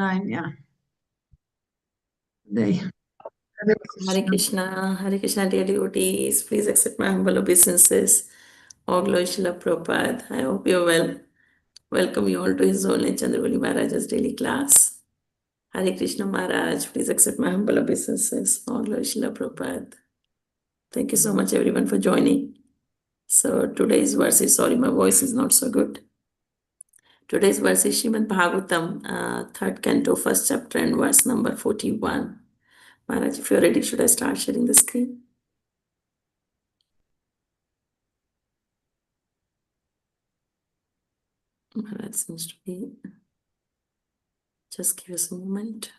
online, yeah. They, Hare Krishna, dear devotees. Please accept my humble obeisances. All glory Srila Prabhupada. I hope you're well. Welcome you all to His Holiness Chandramauli Maharaj's daily class. Hare Krishna Maharaj, please accept my humble obeisances. All glory Srila Prabhupada. Thank you so much everyone for joining. So today's verse is, sorry, my voice is not so good. Today's verse is Srimad Bhagavatam, 3rd canto, 1st chapter and verse number 41. Maharaj, if you're ready, should I start sharing the screen? Maharaj seems to be. Just give us a moment.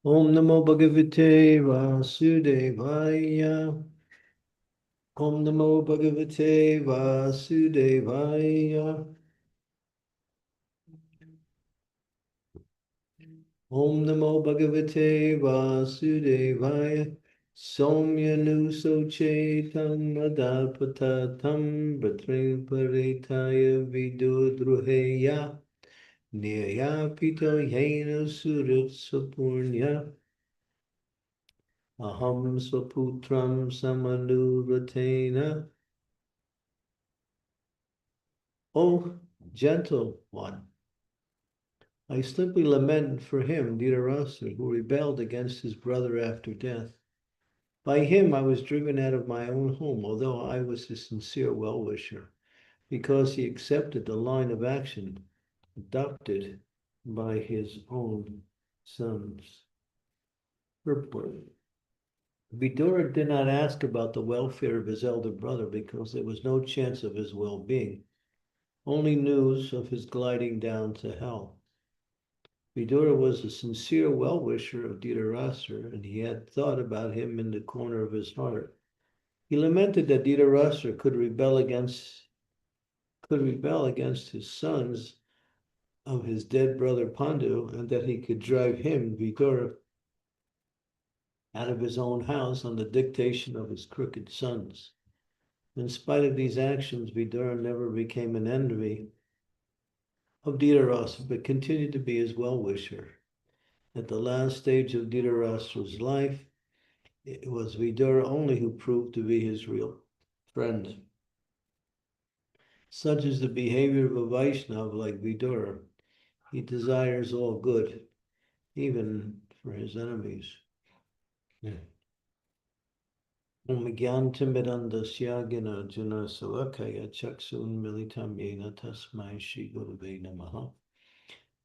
Om Namo Bhagavate Vasudevaya. Om Namo Bhagavate Vasudevaya. Om Namo Bhagavate Vasudevaya. Somya Nusochetam Adapatatam Bhatrim Paritaya Vidudruheya Nyaya Pito Yena Surat Sapurnya Aham Swaputram Samanuratena. O gentle one, I simply lament for him, Dhritarashtra, who rebelled against his brother after death. By him I was driven out of my own home, although I was a sincere well-wisher, because he accepted the line of action adopted by his own sons. Purport. Vidura did not ask about the welfare of his elder brother because there was no chance of his well-being, only news of his gliding down to hell. Vidura was a sincere well-wisher of Dhritarashtra, and he had thought about him in the corner of his heart. He lamented that Dhritarashtra could rebel against his sons of his dead brother Pandu, and that he could drive him, Vidura, out of his own house on the dictation of his crooked sons. In spite of these actions, Vidura never became an enemy of Dhritarashtra, but continued to be his well-wisher. At the last stage of Dhritarashtra's life, it was Vidura only who proved to be his real friend. Such is the behavior of a Vaishnava like Vidura. He desires all good, even for his enemies. Om Gyantimidandasya Ginarjuna Savakaya Chaksun Militam Yena Tasmai Shri Gurave Namaha.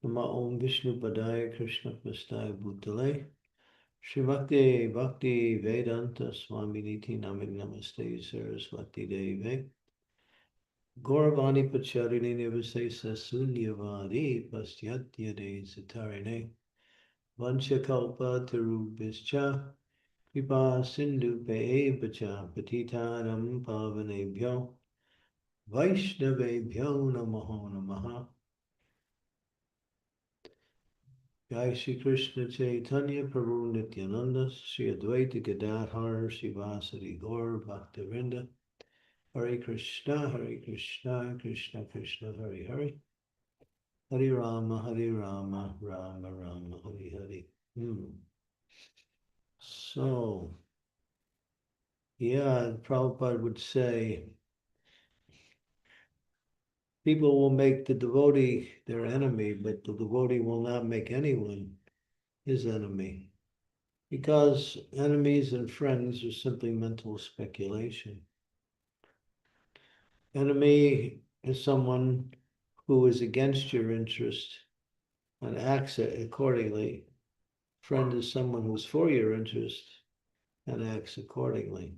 Nama Om Vishnu Padaya Krishna Prastaya Bhutale Srimati Bhakti Vedanta Swami Niti Namid Namaste Saraswati Deve Gauravani Pacharini Nivasesa Sunyavadi Pastyatya De Sitarine Vanchakalpa Tarubhischa Kripa Sindhu Pevacha Patitanam Pavanebhyo Vaishnavebhyo Namaho Namaha. Jai Shri Krishna Chaitanya Prabhu Nityananda Shri Advaita Gadadhar Srivasadi Gaur Bhaktivinoda Hare Krishna Krishna Krishna Hare Hare Hare Rama Rama Rama Hare Hare. So, yeah, Prabhupada would say, people will make the devotee their enemy, but the devotee will not make anyone his enemy, because enemies and friends are simply mental speculation. Enemy is someone who is against your interest and acts accordingly. Friend is someone who's for your interest and acts accordingly.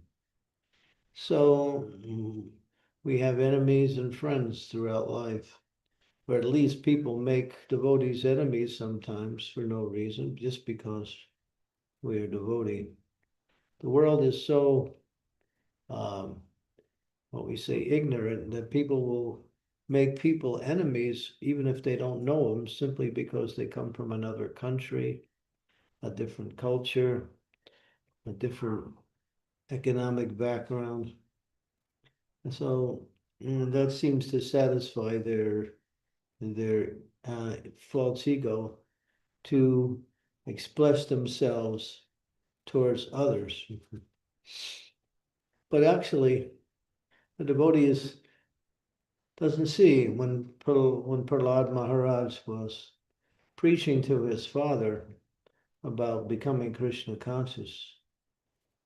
So we have enemies and friends throughout life, or at least people make devotees enemies sometimes for no reason, just because we are devotee. The world is so, um, what we say, ignorant that people will make people enemies even if they don't know them simply because they come from another country, a different culture, a different economic background. And so that seems to satisfy their false ego to express themselves towards others. But actually, the devotee doesn't see when Prahlad Maharaj was preaching to his father about becoming Krishna conscious.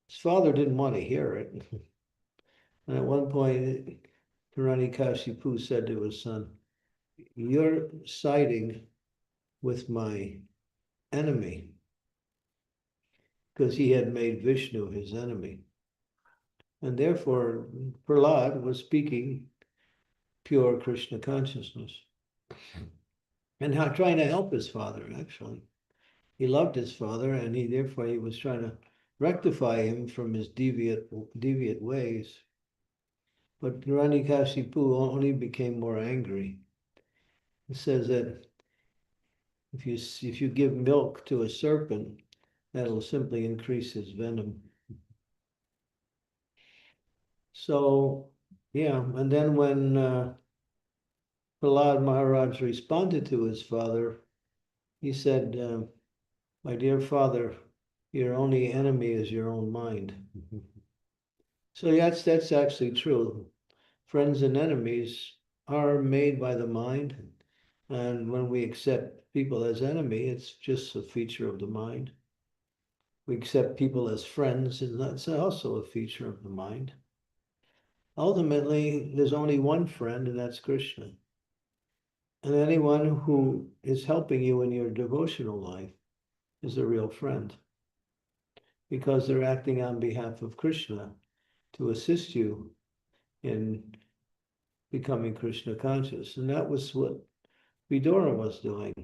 His father didn't want to hear it. And at one point, Hiranyakashipu said to his son, "You're siding with my enemy," because he had made Vishnu his enemy. And therefore, Prahlad was speaking pure Krishna consciousness and trying to help his father, actually. He loved his father, and he was trying to rectify him from his deviant ways. But Hiranyakashipu only became more angry. It says that if you give milk to a serpent, that'll simply increase his venom. So, yeah, and then when Prahlad Maharaj responded to his father, he said, "My dear father, your only enemy is your own mind." So that's actually true. Friends and enemies are made by the mind, and when we accept people as enemy, it's just a feature of the mind. We accept people as friends, and that's also a feature of the mind. Ultimately, there's only one friend, and that's Krishna. And anyone who is helping you in your devotional life is a real friend because they're acting on behalf of Krishna to assist you in becoming Krishna conscious. And that was what Vidura was doing.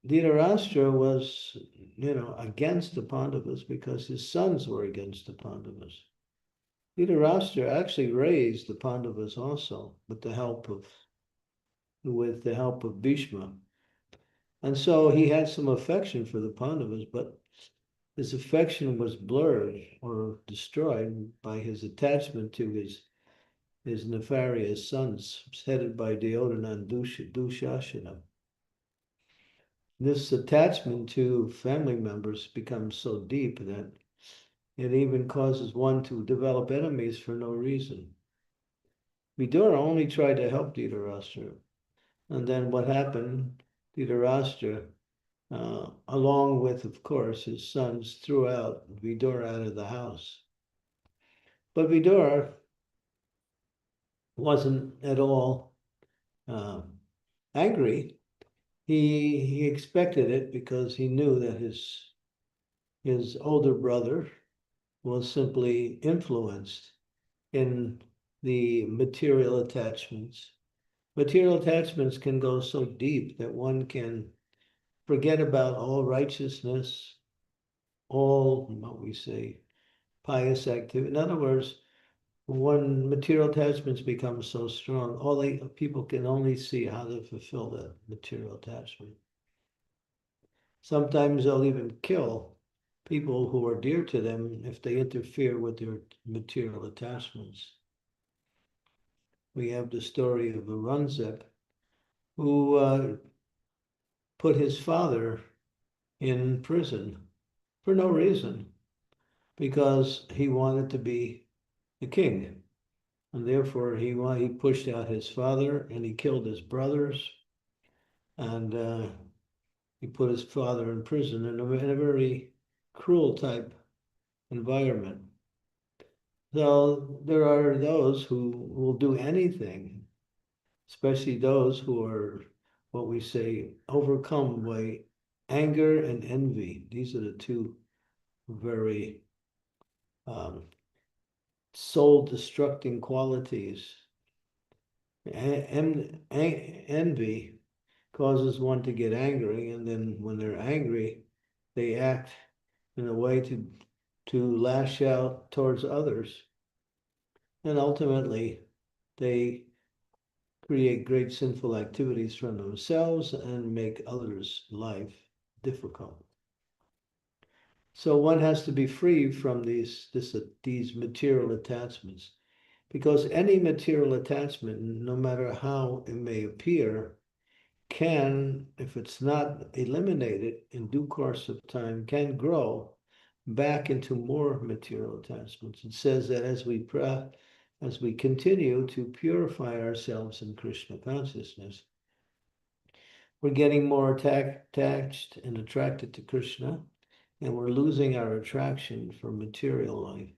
Dhritarashtra was, against the Pandavas because his sons were against the Pandavas. Dhritarashtra actually raised the Pandavas also with the help of Bhishma. And so he had some affection for the Pandavas, but his affection was blurred or destroyed by his attachment to his nefarious sons, headed by Duryodhana and Dushasana. This attachment to family members becomes so deep that it even causes one to develop enemies for no reason. Vidura only tried to help Dhritarashtra. And then what happened? Dhritarashtra, along with, of course, his sons, threw out Vidura out of the house. But Vidura wasn't at all uh, angry. He expected it because he knew that his older brother was simply influenced in the material attachments. Material attachments can go so deep that one can forget about all righteousness, all what we say, pious activity. In other words, when material attachments become so strong, people can only see how to fulfill that material attachment. Sometimes they'll even kill people who are dear to them if they interfere with their material attachments. We have the story of Aurangzeb, who put his father in prison for no reason, because he wanted to be the king. And therefore, he pushed out his father and he killed his brothers. And he put his father in prison in a very cruel type environment. So there are those who will do anything, especially those who are what we say overcome by anger and envy. These are the two very soul destructing qualities. Envy causes one to get angry, and then when they're angry, they act in a way to lash out towards others. And ultimately, they create great sinful activities for themselves and make others' life difficult. So one has to be free from these material attachments, because any material attachment, no matter how it may appear, can, if it's not eliminated in due course of time, can grow back into more material attachments. It says that as we continue to purify ourselves in Krishna consciousness, we're getting more attached and attracted to Krishna, and we're losing our attraction for material life.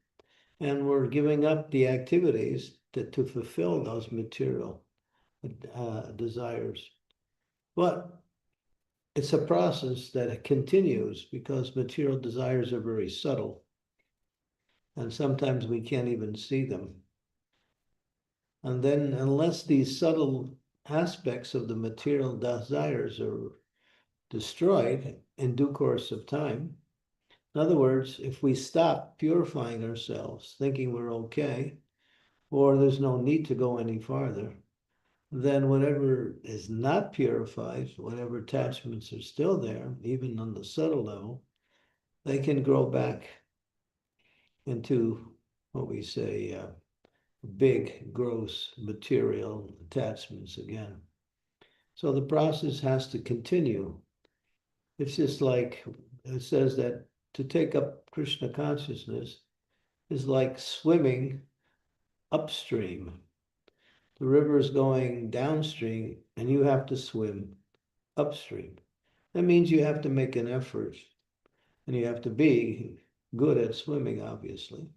And we're giving up the activities to fulfill those material desires. But it's a process that continues because material desires are very subtle, and sometimes we can't even see them. And then, unless these subtle aspects of the material desires are destroyed in due course of time, in other words, if we stop purifying ourselves, thinking we're okay, or there's no need to go any farther, then whatever is not purified, whatever attachments are still there, even on the subtle level, they can grow back into what we say big, gross material attachments again. So the process has to continue. It's just like it says that to take up Krishna consciousness is like swimming upstream. The river is going downstream and you have to swim upstream. That means you have to make an effort and you have to be good at swimming, obviously.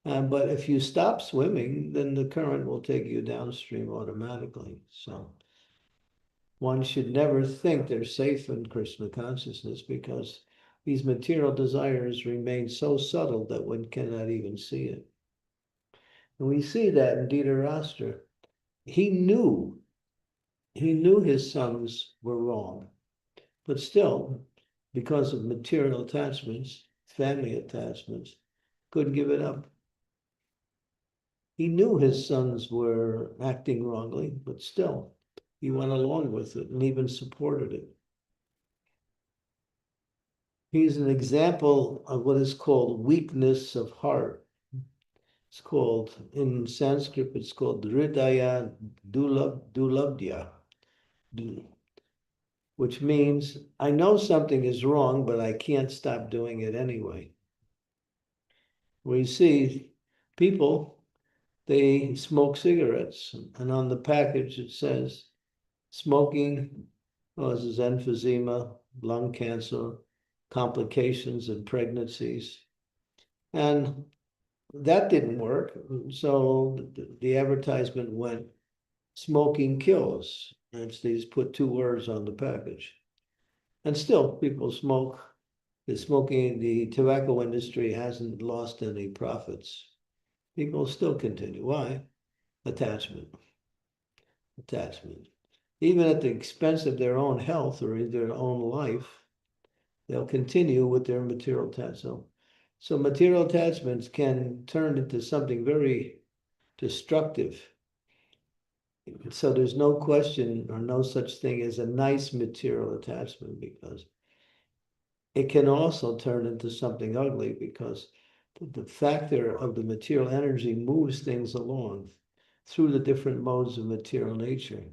But if you stop swimming, then the current will take you downstream automatically. So one should never think they're safe in Krishna consciousness, because these material desires remain so subtle that one cannot even see it. And we see that in Dhritarashtra. He knew his sons were wrong, but still, because of material attachments, family attachments, couldn't give it up. He knew his sons were acting wrongly, but still, he went along with it and even supported it. He's an example of what is called weakness of heart. It's called, in Sanskrit, it's called Hridaya Dulabdya, which means I know something is wrong, but I can't stop doing it anyway. We see people, they smoke cigarettes, and on the package it says, smoking causes emphysema, lung cancer, complications in pregnancies. And that didn't work. So the advertisement went, smoking kills. And they just put 2 words on the package. And still people smoke. The tobacco industry hasn't lost any profits. People still continue. Why? Attachment. Attachment. Even at the expense of their own health or their own life, they'll continue with their material attachment. So material attachments can turn into something very destructive. So there's no question or no such thing as a nice material attachment, because it can also turn into something ugly, because the factor of the material energy moves things along through the different modes of material nature.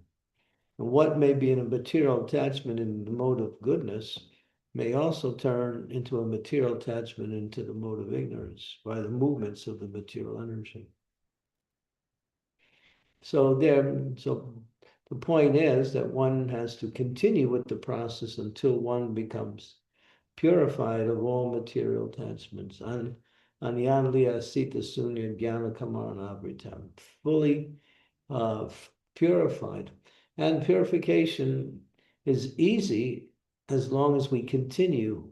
And what may be in a material attachment in the mode of goodness may also turn into a material attachment into the mode of ignorance by the movements of the material energy. So the point is that one has to continue with the process until one becomes purified of all material attachments. Anyanliya Sita Sunya Jnana Kamaranabritam, fully purified. And purification is easy as long as we continue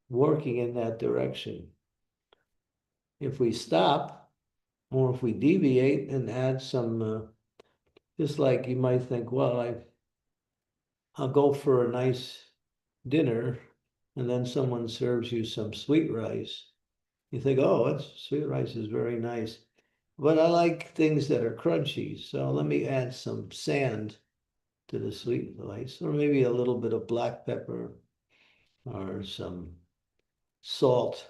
working in that direction. If we stop, or if we deviate and add some, just like you might think, well, I'll go for a nice dinner and then someone serves you some sweet rice, you think, oh, sweet rice is very nice. But I like things that are crunchy, so let me add some sand to the sweet rice, or maybe a little bit of black pepper or some salt.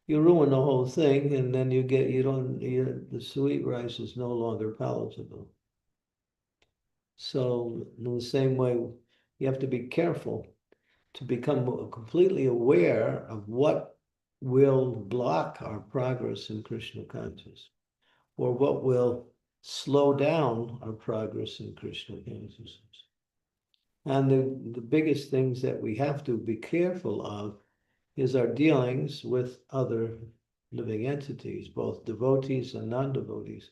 You ruin the whole thing, and then the sweet rice is no longer palatable. So in the same way, you have to be careful to become completely aware of what will block our progress in Krishna consciousness, or what will slow down our progress in Krishna consciousness. And the biggest things that we have to be careful of is our dealings with other living entities, both devotees and non-devotees,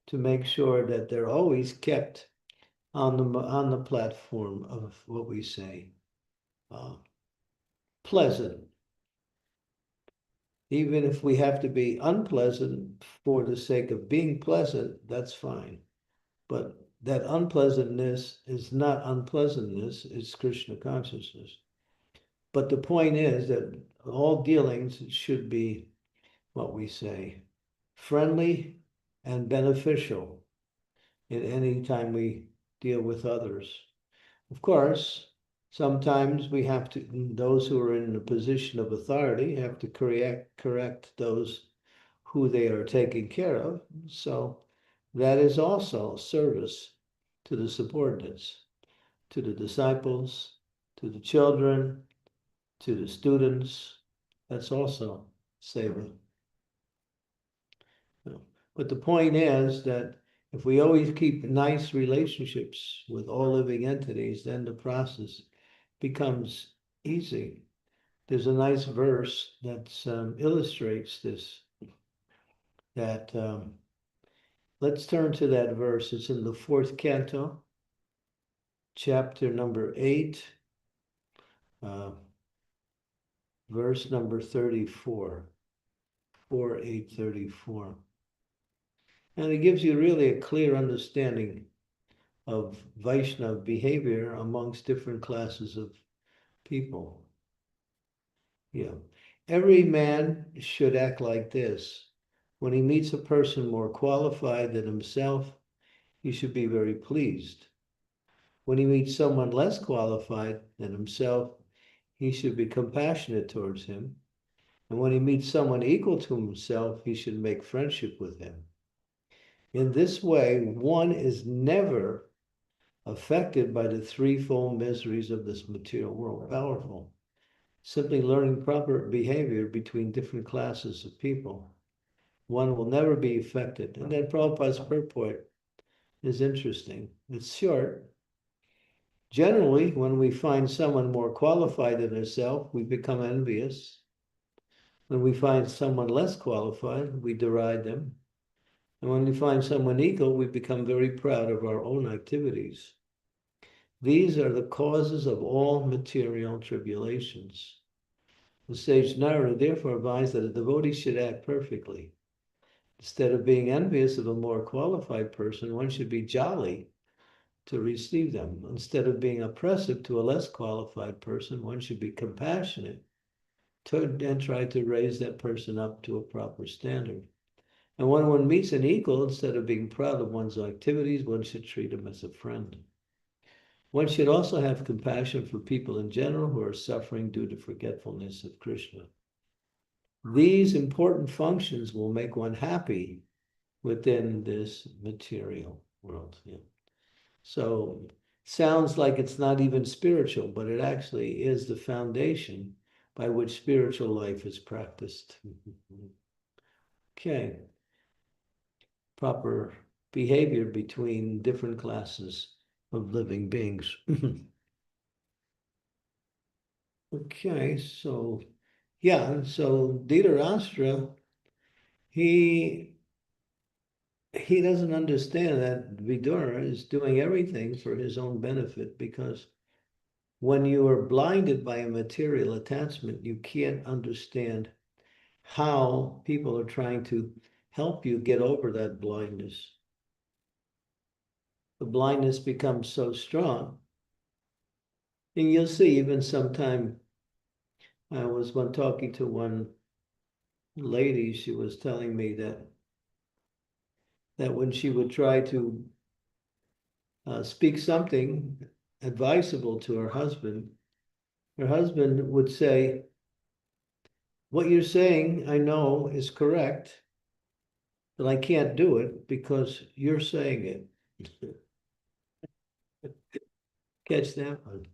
to make sure that they're always kept on the platform of what we say, pleasant. Even if we have to be unpleasant for the sake of being pleasant, that's fine. But that unpleasantness is not unpleasantness, it's Krishna consciousness. But the point is that all dealings should be, what we say, friendly and beneficial in any time we deal with others. Of course, sometimes we have to, those who are in a position of authority have to correct those who they are taking care of. So that is also service to the subordinates, to the disciples, to the children, to the students. That's also seva. But the point is that if we always keep nice relationships with all living entities, then the process becomes easy. There's a nice verse that illustrates this. That let's turn to that verse. It's in the 4th canto, chapter number 8, uh, verse number 34, 4:8:34. And it gives you really a clear understanding of Vaishnava behavior amongst different classes of people. Yeah. Every man should act like this. When he meets a person more qualified than himself, he should be very pleased. When he meets someone less qualified than himself, he should be compassionate towards him. And when he meets someone equal to himself, he should make friendship with him. In this way, one is never affected by the threefold miseries of this material world. Powerful. Simply learning proper behavior between different classes of people, one will never be affected. And then Prabhupada's purport is interesting. It's short. Generally, when we find someone more qualified than ourselves, we become envious. When we find someone less qualified, we deride them. And when we find someone equal, we become very proud of our own activities. These are the causes of all material tribulations. The sage Narada therefore advised that a devotee should act perfectly. Instead of being envious of a more qualified person, one should be jolly to receive them. Instead of being oppressive to a less qualified person, one should be compassionate and try to raise that person up to a proper standard. And when one meets an equal, instead of being proud of one's activities, one should treat him as a friend. One should also have compassion for people in general who are suffering due to forgetfulness of Krishna. These important functions will make one happy within this material world. Yeah. So sounds like it's not even spiritual, but it actually is the foundation by which spiritual life is practiced. Okay. Proper behavior between different classes of living beings. Okay, so yeah, so Dhritarashtra, he doesn't understand that Vidura is doing everything for his own benefit, because when you are blinded by a material attachment, you can't understand how people are trying to help you get over that blindness. The blindness becomes so strong. And you'll see even sometime I was talking to one lady. She was telling me that when she would try to speak something advisable to her husband would say, "What you're saying, I know, is correct, but I can't do it because you're saying it." Catch that one.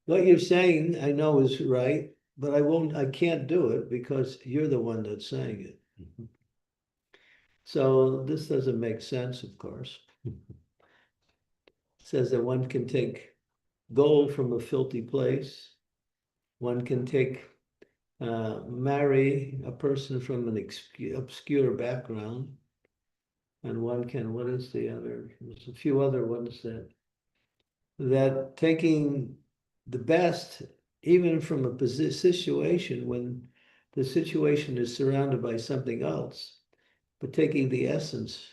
What you're saying, I know is right, but I can't do it because you're the one that's saying it. So this doesn't make sense, of course. It says that one can take gold from a filthy place. One can marry a person from an obscure background. And one can, what is the other? There's a few other ones that taking the best, even from a situation when the situation is surrounded by something else, but taking the essence,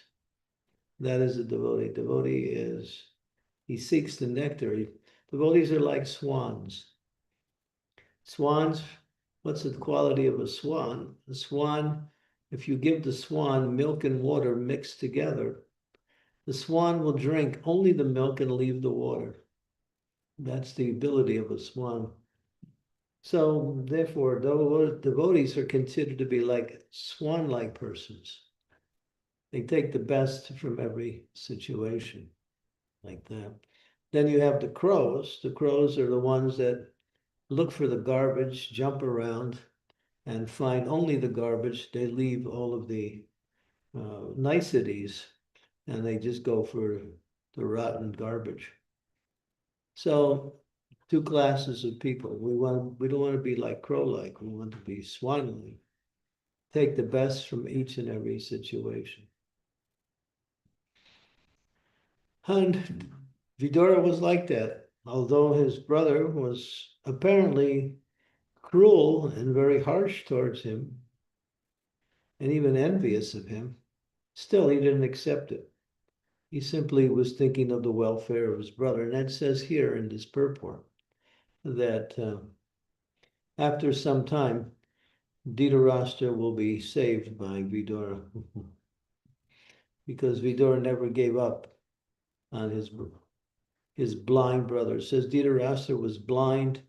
that is a devotee. Devotee is, he seeks the nectar. Devotees are like swans. Swans, what's the quality of a swan? A swan, if you give the swan milk and water mixed together, the swan will drink only the milk and leave the water. That's the ability of a swan. So therefore, devotees are considered to be like swan-like persons. They take the best from every situation, like that. Then you have the crows. The crows are the ones that look for the garbage, jump around, and find only the garbage. They leave all of the niceties, and they just go for the rotten garbage. So two classes of people. We don't want to be like crow-like. We want to be swan-like. Take the best from each and every situation. And Vidura was like that, although his brother was apparently cruel and very harsh towards him, and even envious of him. Still, he didn't accept it. He simply was thinking of the welfare of his brother. And that says here in this purport that after some time, Dhritarashtra will be saved by Vidura because Vidura never gave up on his blind brother. It says Dhritarashtra was blind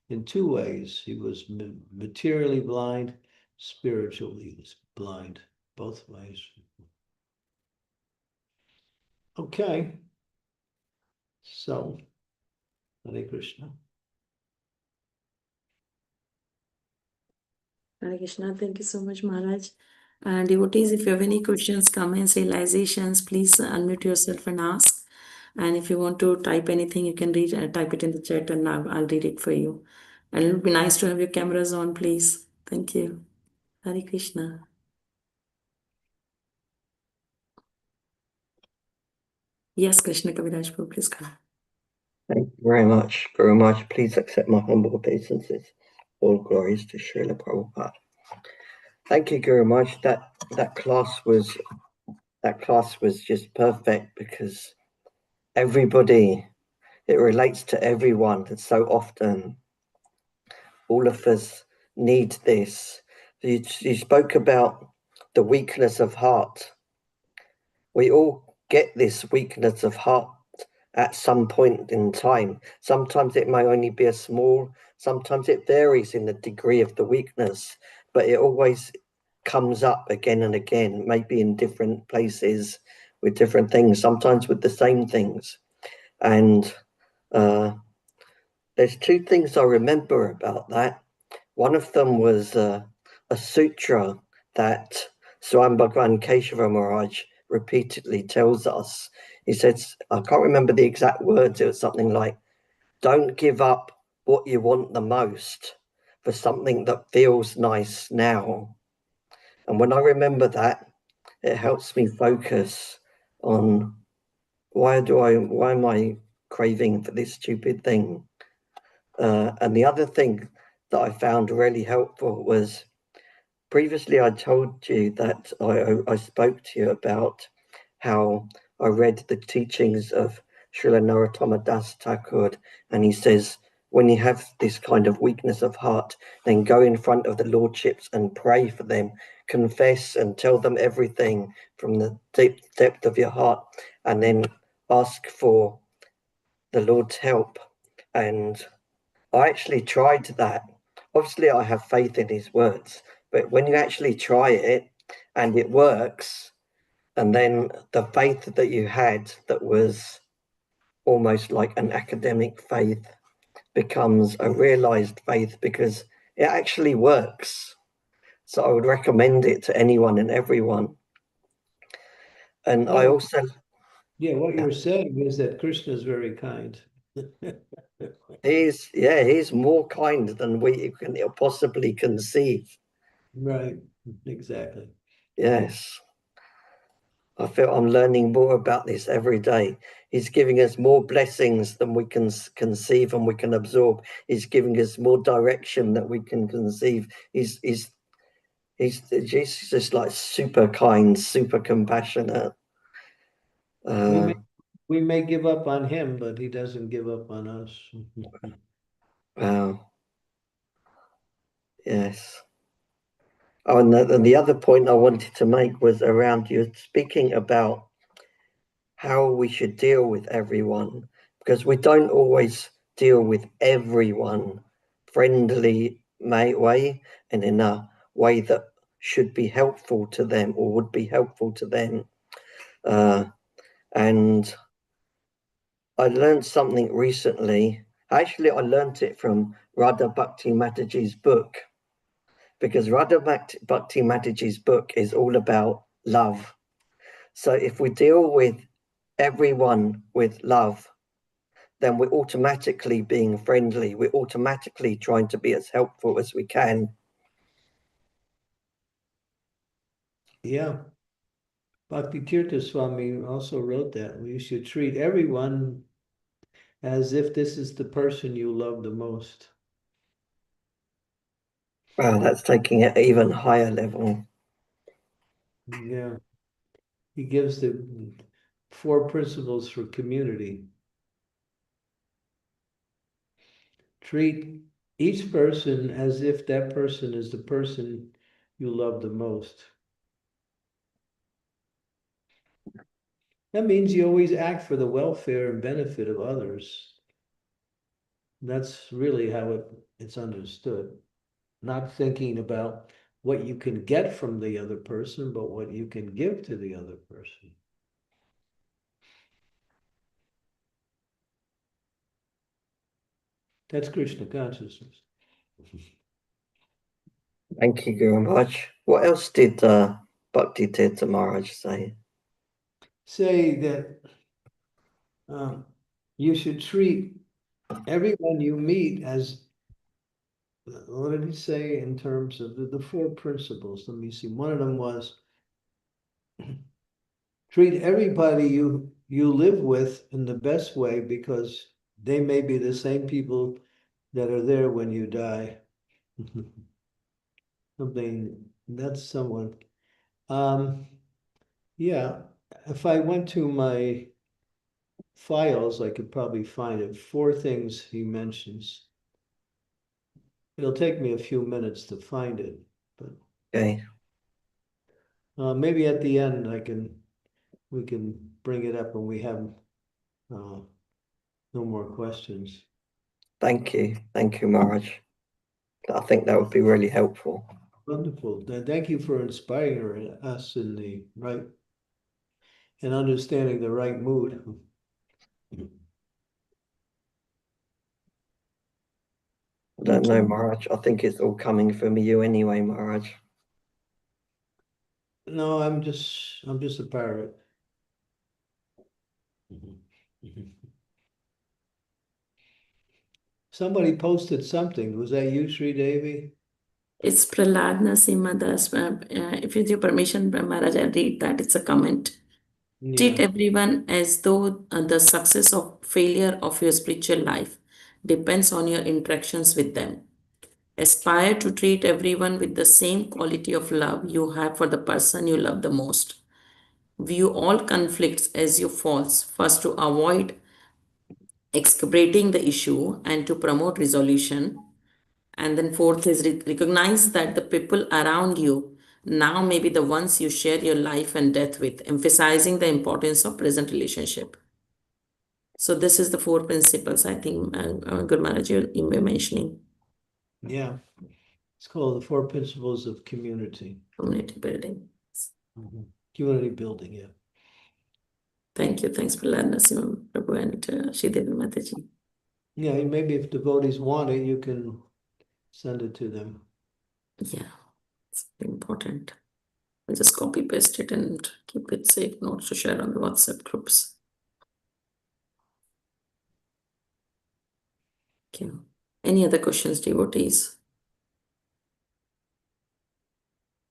in two ways. He was materially blind, spiritually he was blind, both ways. Okay, so Hare Krishna. Hare Krishna. Thank you so much, Maharaj. Devotees, if you have any questions, comments, realizations, please unmute yourself and ask. And if you want to type anything, you can type it in the chat and I'll read it for you. And it would be nice to have your cameras on, please. Thank you. Hare Krishna. Yes, Krishna Kaviraj Prabhu, please come. Thank you very much, Guru Maharaj. Please accept my humble obeisances. All glories to Srila Prabhupada. Thank you, Guru Maharaj. That class was just perfect because everybody, it relates to everyone. And so often, all of us need this. You spoke about the weakness of heart. We all get this weakness of heart at some point in time. Sometimes it may only be a small, sometimes it varies in the degree of the weakness, but it always comes up again and again, maybe in different places with different things, sometimes with the same things. And there's two things I remember about that. One of them was a sutra that Swami Bhagavan Keshava Maharaj repeatedly tells us. He says, I can't remember the exact words, it was something like, don't give up what you want the most for something that feels nice now. And when I remember that, it helps me focus on why am I craving for this stupid thing? And the other thing that I found really helpful was previously I told you that I spoke to you about how I read the teachings of Srila Narottama Das Thakur, and he says when you have this kind of weakness of heart, then go in front of the lordships and pray for them, confess and tell them everything from the deep depth of your heart, and then ask for the Lord's help. And I actually tried that. Obviously, I have faith in his words, but when you actually try it and it works, and then the faith that you had that was almost like an academic faith becomes a realized faith because it actually works. So I would recommend it to anyone and everyone. And I also, what you're saying is that Krishna is very kind. he's more kind than we can possibly conceive. Right, exactly. Yes. I feel I'm learning more about this every day. He's giving us more blessings than we can conceive and we can absorb. He's giving us more direction that we can conceive. He's Jesus is like super kind, super compassionate. We may give up on him, but he doesn't give up on us. Wow. Yes. Oh, and the other point I wanted to make was around you speaking about how we should deal with everyone, because we don't always deal with everyone friendly way and in a way that should be helpful to them or would be helpful to them. And I learned something recently. Actually, I learned it from Radha Bhakti Mataji's book, because Radha Bhakti Mataji's book is all about love. So if we deal with everyone with love, then we're automatically being friendly. We're automatically trying to be as helpful as we can. Yeah. Bhakti Tirtha Swami also wrote that we should treat everyone as if this is the person you love the most. Wow, that's taking it even higher level. Yeah. He gives the 4 principles for community. Treat each person as if that person is the person you love the most. That means you always act for the welfare and benefit of others. That's really how it's understood. Not thinking about what you can get from the other person, but what you can give to the other person. That's Krishna consciousness. Thank you, Guru Maharaj. What else did Bhakti Tirtha Maharaj say? Say that you should treat everyone you meet as, what did he say in terms of the 4 principles? Let me see. One of them was treat everybody you live with in the best way because they may be the same people that are there when you die. Something that's someone. Yeah, if I went to my files, I could probably find it. 4 things he mentions. It'll take me a few minutes to find it, but Okay, maybe at the end we can bring it up when we have no more questions. thank you, Maharaj. I think that would be really helpful. Wonderful. Thank you for inspiring us in the right and understanding the right mood. I don't know, Maharaj. I think it's all coming from you anyway, Maharaj. No, I'm just a pirate. Somebody posted something. Was that you, Sri Devi? It's Prahlad Narasimhadas. If with your permission, Maharaj, I'll read that. It's a comment. Treat Yeah. everyone as though the success or failure of your spiritual life depends on your interactions with them. Aspire to treat everyone with the same quality of love you have for the person you love the most. View all conflicts as your faults, first to avoid excavating the issue and to promote resolution. And then fourth is recognize that the people around you now may be the ones you share your life and death with, emphasizing the importance of present relationship. So this is the four principles I think Guru Maharaj you were mentioning. Yeah. It's called the Four Principles of Community. Community building. Community building, yeah. Thank you. Thanks for Narasimha Prabhu and Sridevi Mataji. Yeah, maybe if devotees want it, you can send it to them. Yeah, it's important. I'll just copy paste it and keep it safe notes to share on the WhatsApp groups. Okay. Any other questions, devotees?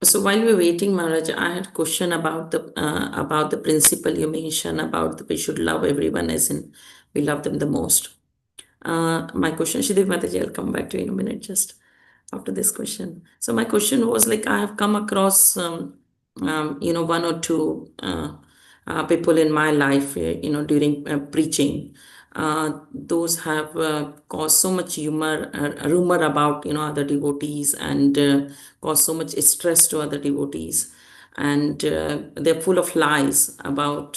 So while we're waiting, Maharaj, I had a question about the principle you mentioned about we should love everyone as in we love them the most. My question, Shridev Mataji, I'll come back to you in a minute just after this question. So my question was like I have come across one or two people in my life during preaching. Those have caused so much rumor about other devotees and caused so much stress to other devotees, and they're full of lies about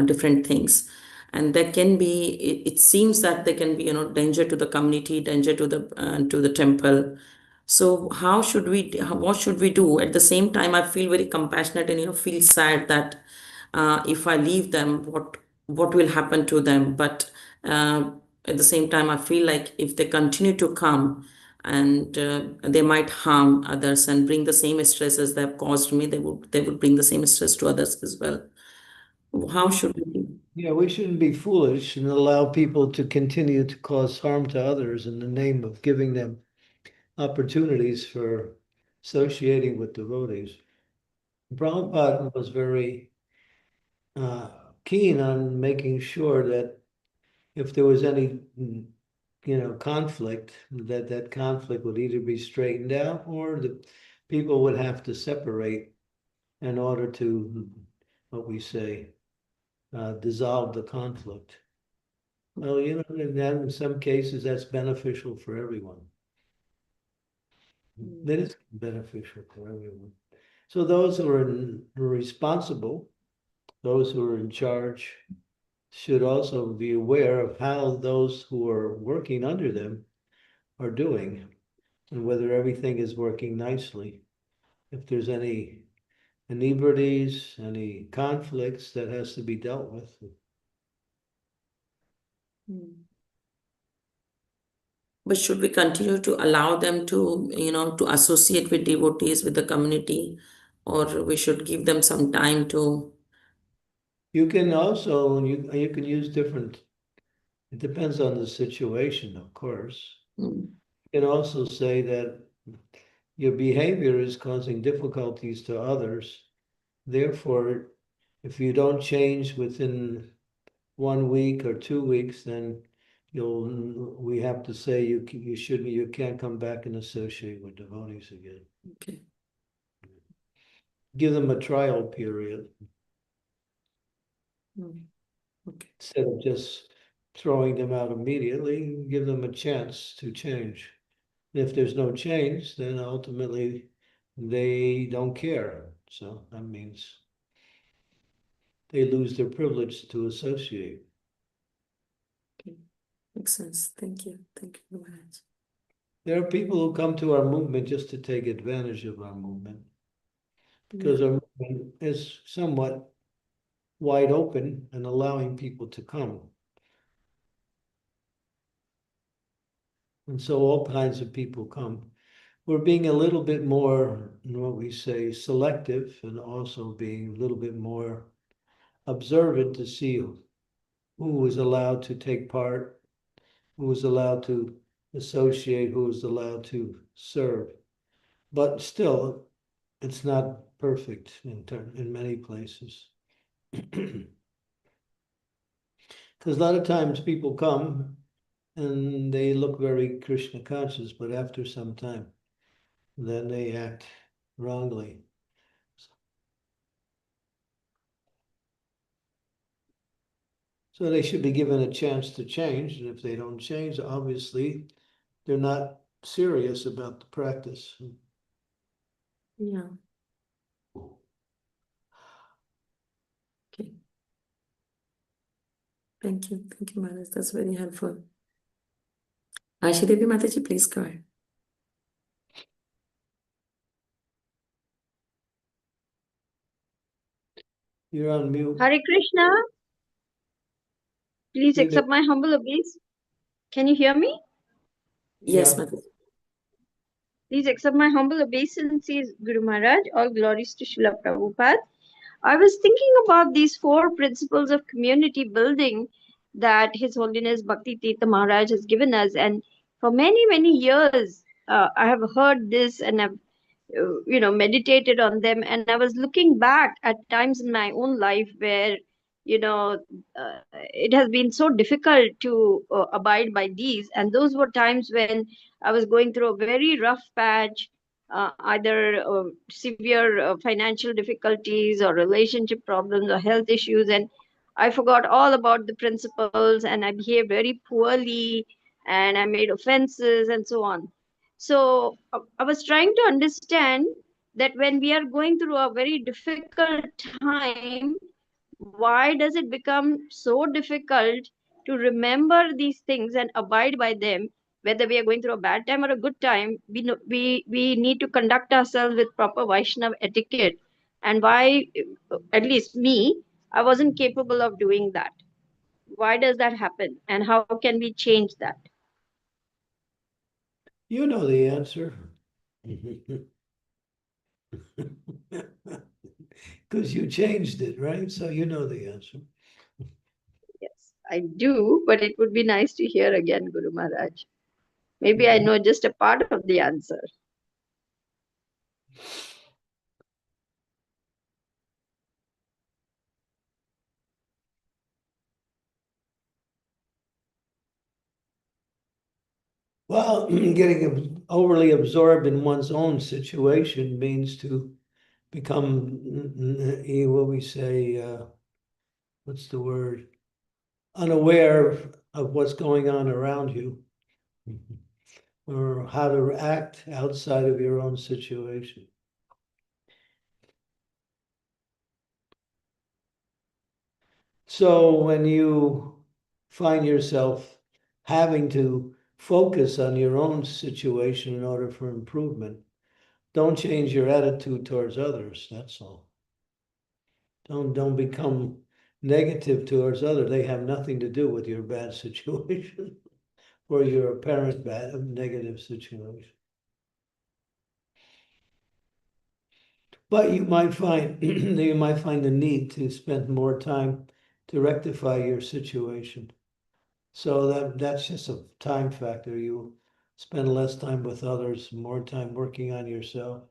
different things, and there can be it seems that there can be danger to the community, danger to the temple. So what should we do? At the same time, I feel very compassionate and feel sad that if I leave them, what will happen to them? But at the same time, I feel like if they continue to come and they might harm others and bring the same stress as they have caused me, they would bring the same stress to others as well. How should we do? Yeah, we shouldn't be foolish and allow people to continue to cause harm to others in the name of giving them opportunities for associating with devotees. Prabhupada was very keen on making sure that if there was any conflict, that conflict would either be straightened out or the people would have to separate in order to, what we say, dissolve the conflict. Well, in some cases, that's beneficial for everyone. That is beneficial for everyone. So those who are responsible, those who are in charge, should also be aware of how those who are working under them are doing and whether everything is working nicely. If there's any inebrities, any conflicts that has to be dealt with. But should we continue to allow them to associate with devotees, with the community, or we should give them some time to? You can also, you can use different, it depends on the situation, of course. Mm. You can also say that your behavior is causing difficulties to others. Therefore, if you don't change within 1 week or 2 weeks, then we have to say you can't come back and associate with devotees again. Okay. Give them a trial period. Okay. Instead of just throwing them out immediately, give them a chance to change. If there's no change, then ultimately they don't care. So that means they lose their privilege to associate. Okay. Makes sense. Thank you. Thank you very much. There are people who come to our movement just to take advantage of our movement because our movement is somewhat wide open and allowing people to come. And so all kinds of people come. We're being a little bit more, what we say, selective, and also being a little bit more observant to see who is allowed to take part, who is allowed to associate, who is allowed to serve. But still, it's not perfect in many places. Because a lot of times people come and they look very Krishna conscious, but after some time, then they act wrongly. So they should be given a chance to change, and if they don't change, obviously, they're not serious about the practice. Yeah. Okay. Thank you. Thank you, Maharaj. That's very helpful. Ashidevi Mataji, please go ahead. You're on mute. Hare Krishna. Please You accept my humble obeisance. Can you hear me? Yes, Yeah. Mataji. Please accept my humble obeisances, Guru Maharaj. All glories to Srila Prabhupada. I was thinking about these four principles of community building that His Holiness Bhakti Tirtha Maharaj has given us. And for many, many years, I have heard this and I've meditated on them, and I was looking back at times in my own life where you know it has been so difficult to abide by these, and those were times when I was going through a very rough patch, either severe financial difficulties or relationship problems or health issues, and I forgot all about the principles and I behaved very poorly and I made offenses and so on. So I was trying to understand that when we are going through a very difficult time, why does it become so difficult to remember these things and abide by them? Whether we are going through a bad time or a good time, we need to conduct ourselves with proper Vaishnav etiquette. And why, at least me, I wasn't capable of doing that. Why does that happen? And how can we change that? You know the answer. Because you changed it, right? So you know the answer. Yes, I do, but it would be nice to hear again, Guru Maharaj. Maybe I know just a part of the answer. Well, getting overly absorbed in one's own situation means to become, what we say, what's the word? Unaware of what's going on around you or how to act outside of your own situation. So when you find yourself having to focus on your own situation in order for improvement, don't change your attitude towards others, that's all. Don't become negative towards others. They have nothing to do with your bad situation or your apparent bad negative situation. But you might find the need to spend more time to rectify your situation. So that's just a time factor. You spend less time with others, more time working on yourself.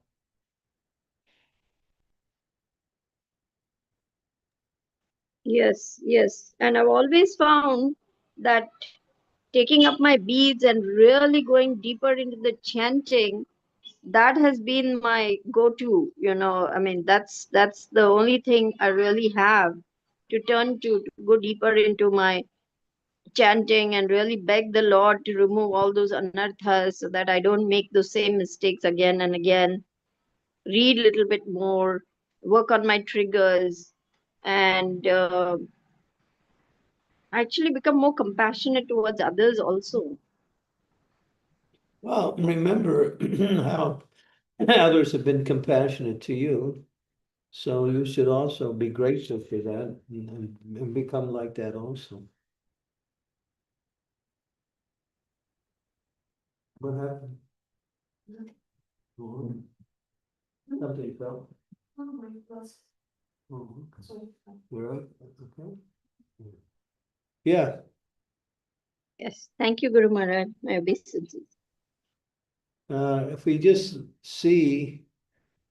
Yes, yes. And I've always found that taking up my beads and really going deeper into the chanting, that has been my go-to. I mean, that's the only thing I really have to turn to go deeper into my chanting and really beg the Lord to remove all those anarthas so that I don't make those same mistakes again and again. Read a little bit more, work on my triggers, and actually become more compassionate towards others also. Well, remember how others have been compassionate to you. So you should also be grateful for that and become like that also. What happened? Oh, something fell. Oh, okay. You're right. Okay. Yeah. Yes, thank you, Guru Maharaj. My obeisances. If we just see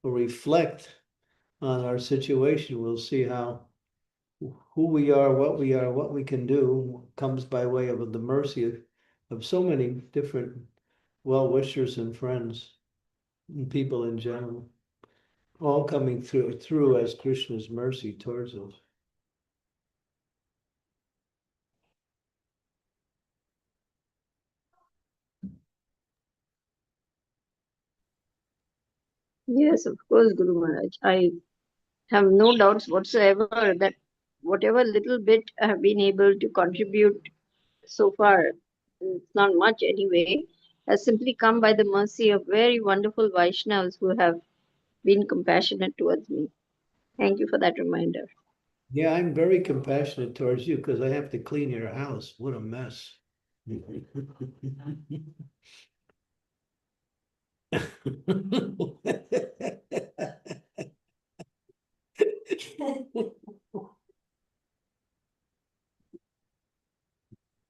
or reflect on our situation, we'll see how who we are, what we can do comes by way of the mercy of so many different well-wishers and friends and people in general, all coming through as Krishna's mercy towards us. Yes, of course, Guru Maharaj. I have no doubts whatsoever that whatever little bit I have been able to contribute so far, it's not much anyway, has simply come by the mercy of very wonderful Vaishnavas who have been compassionate towards me. Thank you for that reminder. Yeah, I'm very compassionate towards you because I have to clean your house. What a mess.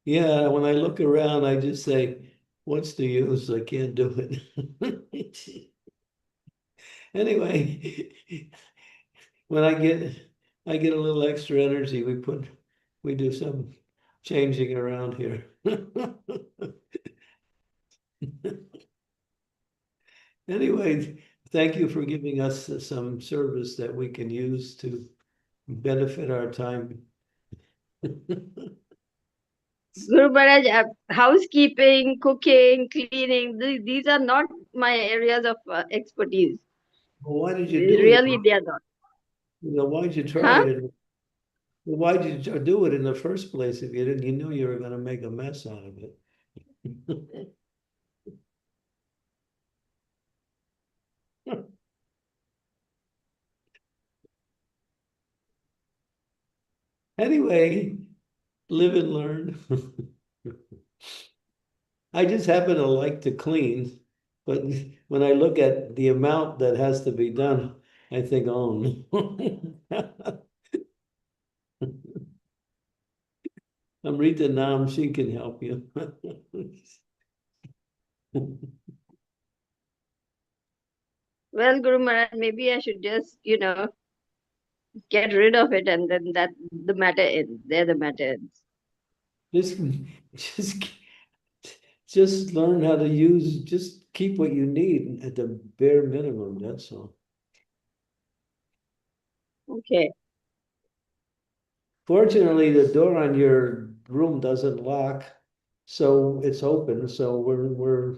Yeah, when I look around, I just say, what's the use? I can't do it. Anyway, when I get a little extra energy, we do some changing around here. Anyway, thank you for giving us some service that we can use to benefit our time. Guru Maharaj, housekeeping, cooking, cleaning, these are not my areas of expertise. Well, why did you do it? Really, they are not. Why did you try Huh? it? Why did you do it in the first place if you knew you were going to make a mess out of it? Anyway, live and learn. I just happen to like to clean, but when I look at the amount that has to be done, I think, oh no. Amrita Nam, she can help you. Well, Guru Maharaj, maybe I should just, get rid of it and then that the matter ends. There the matter ends. Just, just, just learn how to use, just keep what you need at the bare minimum, that's all. Okay. Fortunately, the door on your room doesn't lock, so it's open. So we're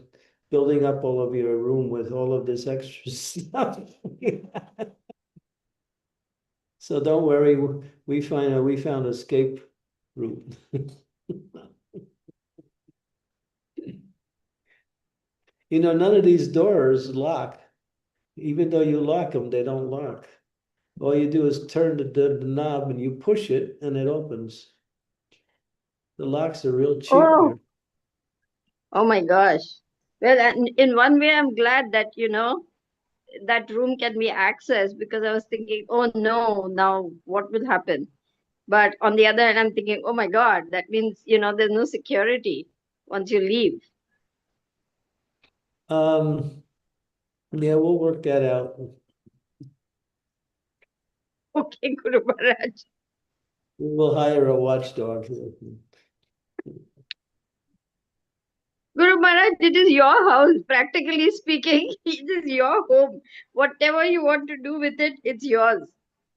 building up all of your room with all of this extra stuff. So don't worry, we found escape route. None of these doors lock. Even though you lock them, they don't lock. All you do is turn the knob and you push it and it opens. The locks are real cheap Oh, here. oh my gosh. Well, and in one way, I'm glad that, that room can be accessed because I was thinking, oh no, now what will happen? But on the other hand, I'm thinking, oh my God, that means, there's no security once you leave. Um, yeah, we'll work that out. Okay, Guru Maharaj. We will hire a watchdog. Guru Maharaj, it is your house, practically speaking. It is your home. Whatever you want to do with it, it's yours.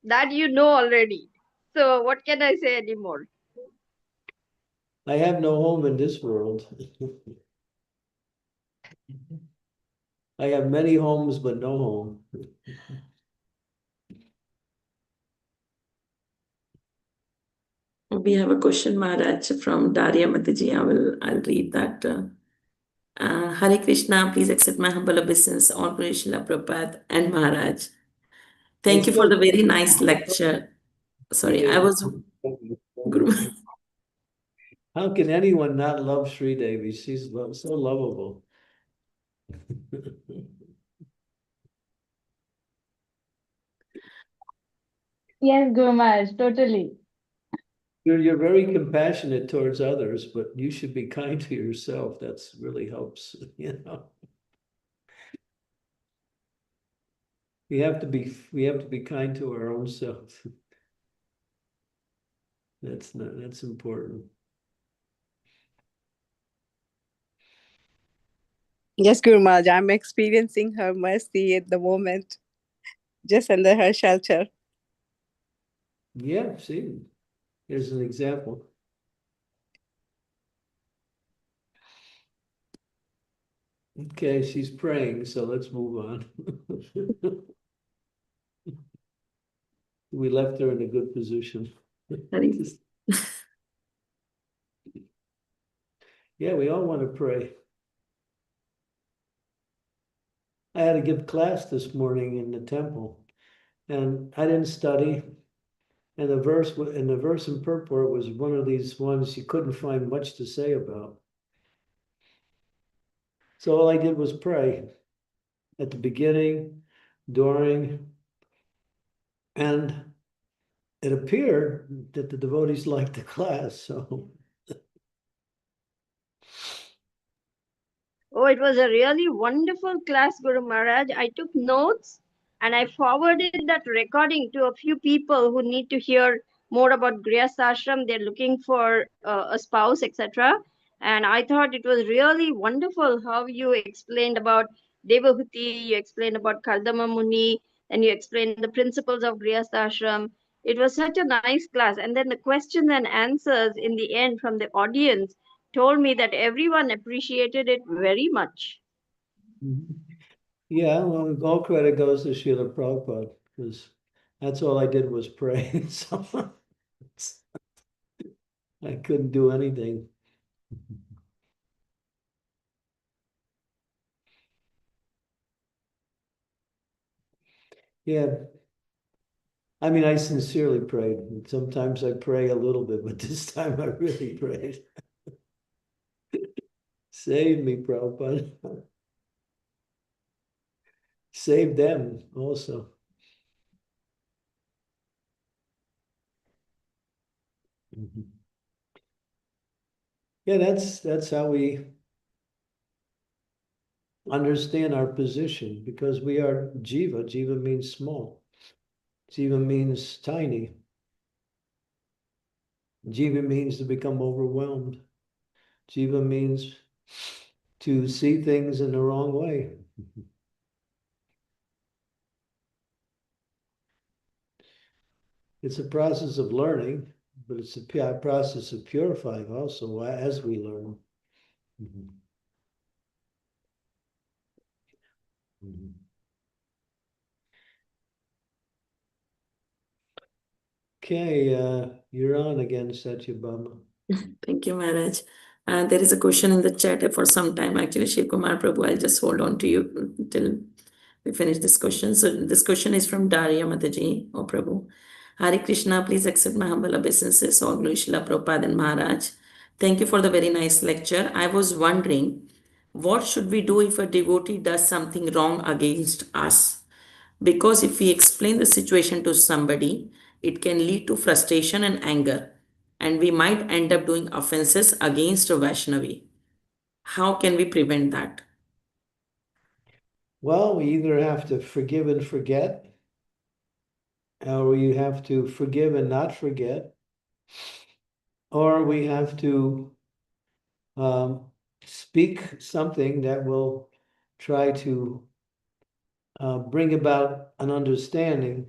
That you know already. So, what can I say anymore? I have no home in this world. I have many homes, but no home. We have a question, Maharaj, from Daria Mataji. I'll read that. Hare Krishna, please accept my humble obeisance, all Guru Srila Prabhupada and Maharaj. I Thank you for still the very nice lecture. Sri Sorry, I Devi. was Guru. How can anyone not love Sri Devi? She's so lovable. Yes, Guru Maharaj, totally. You're very compassionate towards others, but you should be kind to yourself. That's really helps, we have to be kind to our own self. That's important. Yes, Guru Maharaj, I'm experiencing her mercy at the moment, just under her shelter. Yeah, see, here's an example. Okay, she's praying, so let's move on. We left her in a good position. Hari. Yeah, we all want to pray. I had to give class this morning in the temple, and I didn't study. And the verse in purport was one of these ones you couldn't find much to say about. So all I did was pray at the beginning, during, and it appeared that the devotees liked the class. So Oh, it was a really wonderful class, Guru Maharaj. I took notes and I forwarded that recording to a few people who need to hear more about Grihastha Ashram. They're looking for a spouse, etc. And I thought it was really wonderful how you explained about Devahuti, you explained about Kardama Muni, and you explained the principles of Grihastha Ashram. It was such a nice class. And then the questions and answers in the end from the audience told me that everyone appreciated it very much. yeah, well, all credit goes to Srila Prabhupada, because that's all I did was pray. So I couldn't do anything. Yeah, I mean, I sincerely prayed. Sometimes I pray a little bit, but this time I really prayed. Save me, Prabhupada. Save them also. Yeah, that's how we understand our position, because we are jiva. Jiva means small. Jiva means tiny. Jiva means to become overwhelmed. Jiva means to see things in the wrong way. It's a process of learning, but it's a process of purifying also as we learn. Okay, you're on again, Satyabhama. Thank you, Maharaj. There is a question in the chat for some time. Actually, Shiv Kumar Prabhu, I'll just hold on to you till we finish this question. So this question is from Daria Mataji, O Prabhu. Hare Krishna, please accept my humble obeisances. All glory Srila Prabhupada and Maharaj. Thank you for the very nice lecture. I was wondering, what should we do if a devotee does something wrong against us? Because if we explain the situation to somebody, it can lead to frustration and anger, and we might end up doing offenses against a Vaishnavi. How can we prevent that? Well, we either have to forgive and forget, or we have to forgive and not forget, or we have to speak something that will try to bring about an understanding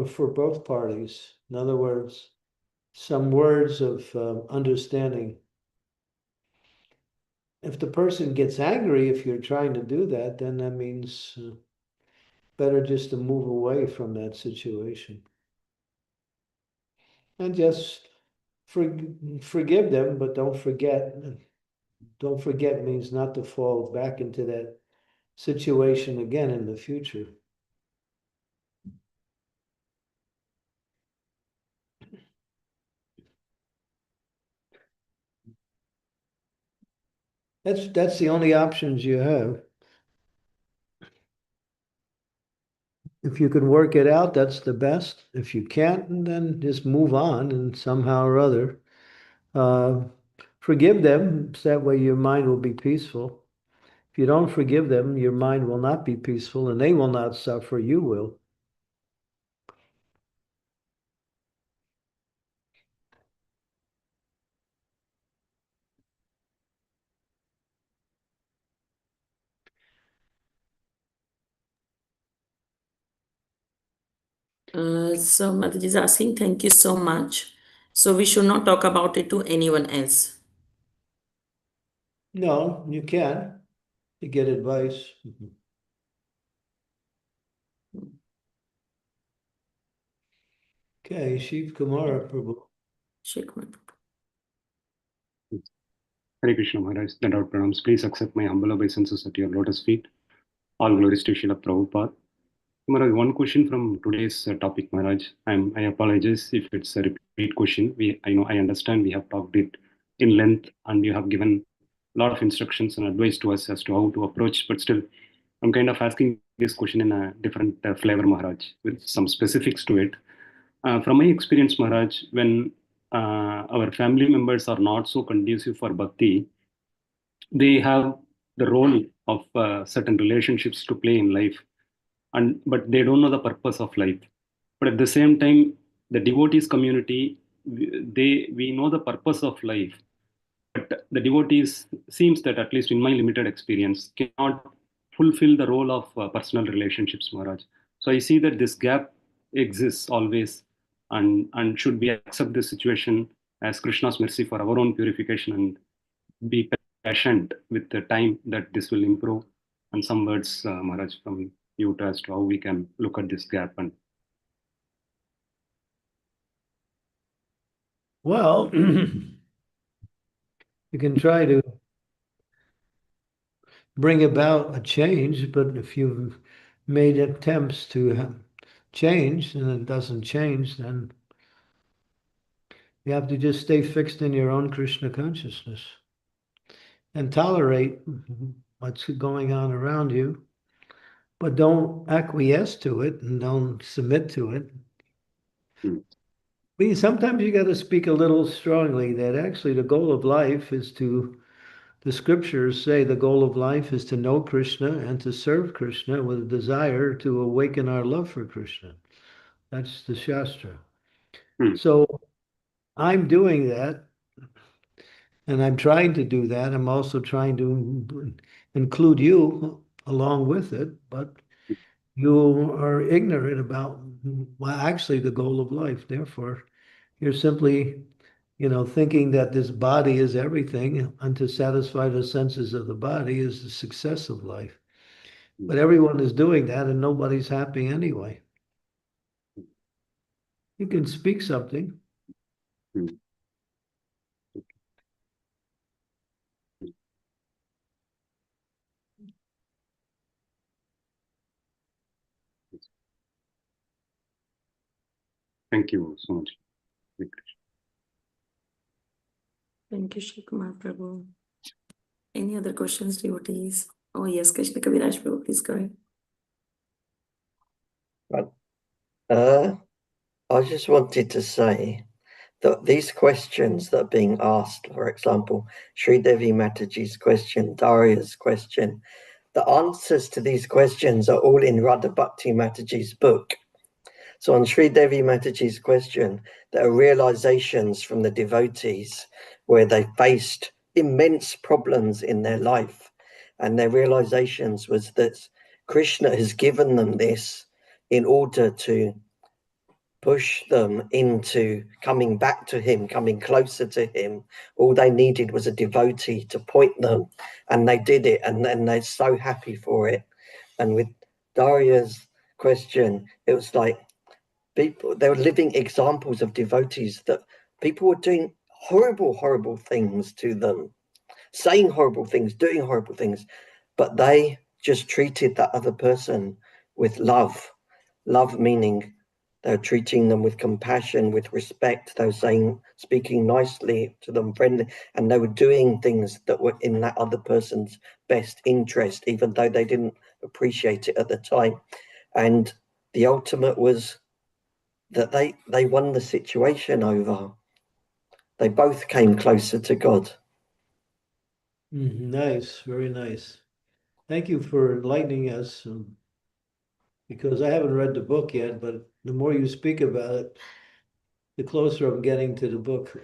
for both parties. In other words, some words of understanding. If the person gets angry, if you're trying to do that, then that means better just to move away from that situation. And just forgive them, but don't forget. Don't forget means not to fall back into that situation again in the future. That's the only options you have. If you can work it out, that's the best. If you can't, then just move on and somehow or other forgive them. So that way your mind will be peaceful. If you don't forgive them, your mind will not be peaceful and they will not suffer, you will. So Mataji is asking, thank you so much. So we should not talk about it to anyone else. No, you can. to get advice. Okay, Shiv Kumar Prabhu. Sheikh Kumar. Hare Krishna Maharaj, the Lord pranams. Please accept my humble obeisances at your lotus feet. All glories to Srila Prabhupada. Maharaj, one question from today's topic, Maharaj. I apologize if it's a repeat question. I understand we have talked it in length and you have given a lot of instructions and advice to us as to how to approach, but still, I'm kind of asking this question in a different flavor, Maharaj, with some specifics to it. From my experience, Maharaj, when our family members are not so conducive for bhakti, they have the role of certain relationships to play in life, and but they don't know the purpose of life. But at the same time, the devotees community, we know the purpose of life, but the devotees seems that, at least in my limited experience, cannot fulfill the role of personal relationships, Maharaj. So I see that this gap exists always, and should we accept this situation as Krishna's mercy for our own purification and be patient with the time that this will improve. And some words, Maharaj, from you as to how we can look at this gap. And Well, you can try to bring about a change, but if you've made attempts to change and it doesn't change, then you have to just stay fixed in your own Krishna consciousness and tolerate what's going on around you, but don't acquiesce to it and don't submit to it. Sometimes you got to speak a little strongly that actually the goal of life is to, the scriptures say the goal of life is to know Krishna and to serve Krishna with a desire to awaken our love for Krishna. That's the Shastra. So I'm doing that, and I'm trying to do that. I'm also trying to include you along with it, but you are ignorant about, well, actually the goal of life. Therefore, you're simply, thinking that this body is everything, and to satisfy the senses of the body is the success of life. But everyone is doing that, and nobody's happy anyway. You can speak something. thank you so much. Thank you, Sheikh Kumar Prabhu. Any other questions, devotees? Oh, yes, Krishna Kaviraj Prabhu, please go ahead. I just wanted to say that these questions that are being asked, for example, Sri Devi Mataji's question, Daria's question, the answers to these questions are all in Radha Bhakti Mataji's book. So on Sri Devi Mataji's question, there are realizations from the devotees where they faced immense problems in their life. And their realizations was that Krishna has given them this in order to push them into coming back to him, coming closer to him. All they needed was a devotee to point them, and they did it, and then they're so happy for it. And with Daria's question, it was like people, they were living examples of devotees that people were doing horrible things to them, saying horrible things, doing horrible things, but they just treated that other person with love. Love meaning they're treating them with compassion, with respect. They were speaking nicely to them, friendly, and they were doing things that were in that other person's best interest, even though they didn't appreciate it at the time. And the ultimate was that they won the situation over. They both came closer to God. Nice, very nice. Thank you for enlightening us, because I haven't read the book yet, but the more you speak about it, the closer I'm getting to the book.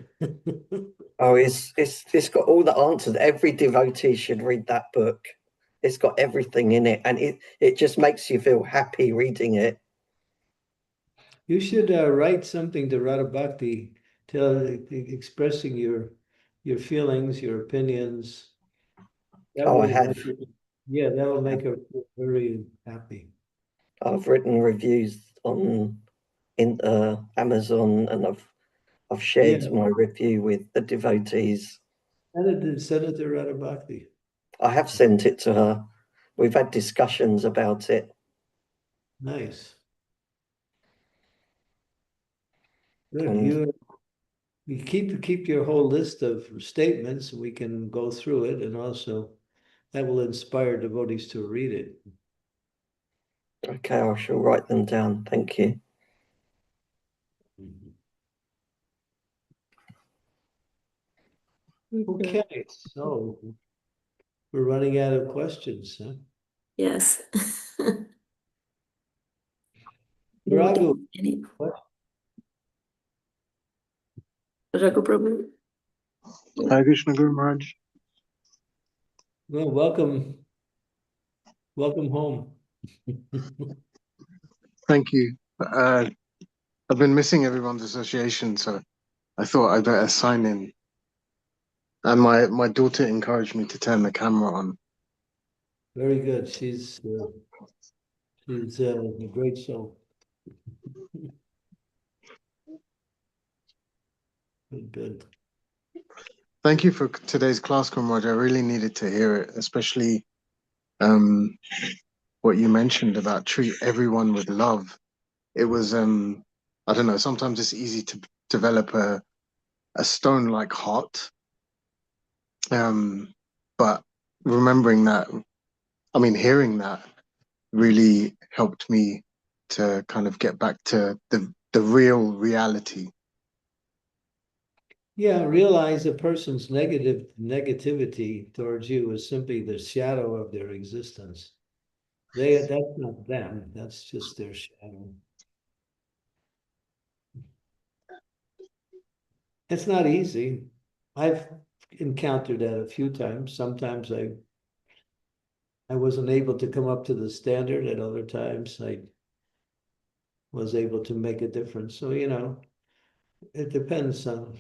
Oh, it's got all the answers. Every devotee should read that book. It's got everything in it, and it just makes you feel happy reading it. You should write something to Radha Bhakti, expressing your feelings, your opinions. That Oh, I way, have. Yeah, that will make her feel very happy. I've written reviews on Amazon, and I've shared Yeah. my review with the devotees. Senator Radhabakti. I have sent it to her. We've had discussions about it. Nice. Good. And You keep your whole list of statements. We can go through it, and also that will inspire devotees to read it. okay, I shall write them down. Thank you. Okay, so we're running out of questions, huh? Yes. Raghu, Any- what? Raghu Prabhu? Hare Krishna Guru Maharaj. Well, welcome home. Thank you. I've been missing everyone's association, so I thought I'd better sign in. And my daughter encouraged me to turn the camera on. Very good. She's a great soul. Good. Thank you for today's class, Guru Maharaj. I really needed to hear it, especially what you mentioned about treat everyone with love. It was I don't know, sometimes it's easy to develop a stone-like heart. But remembering that, hearing that really helped me to kind of get back to the real reality. Yeah, realize a person's negativity towards you is simply the shadow of their existence. That's not them, that's just their shadow. It's not easy. I've encountered that a few times. Sometimes I wasn't able to come up to the standard, at other times I was able to make a difference. So, it depends on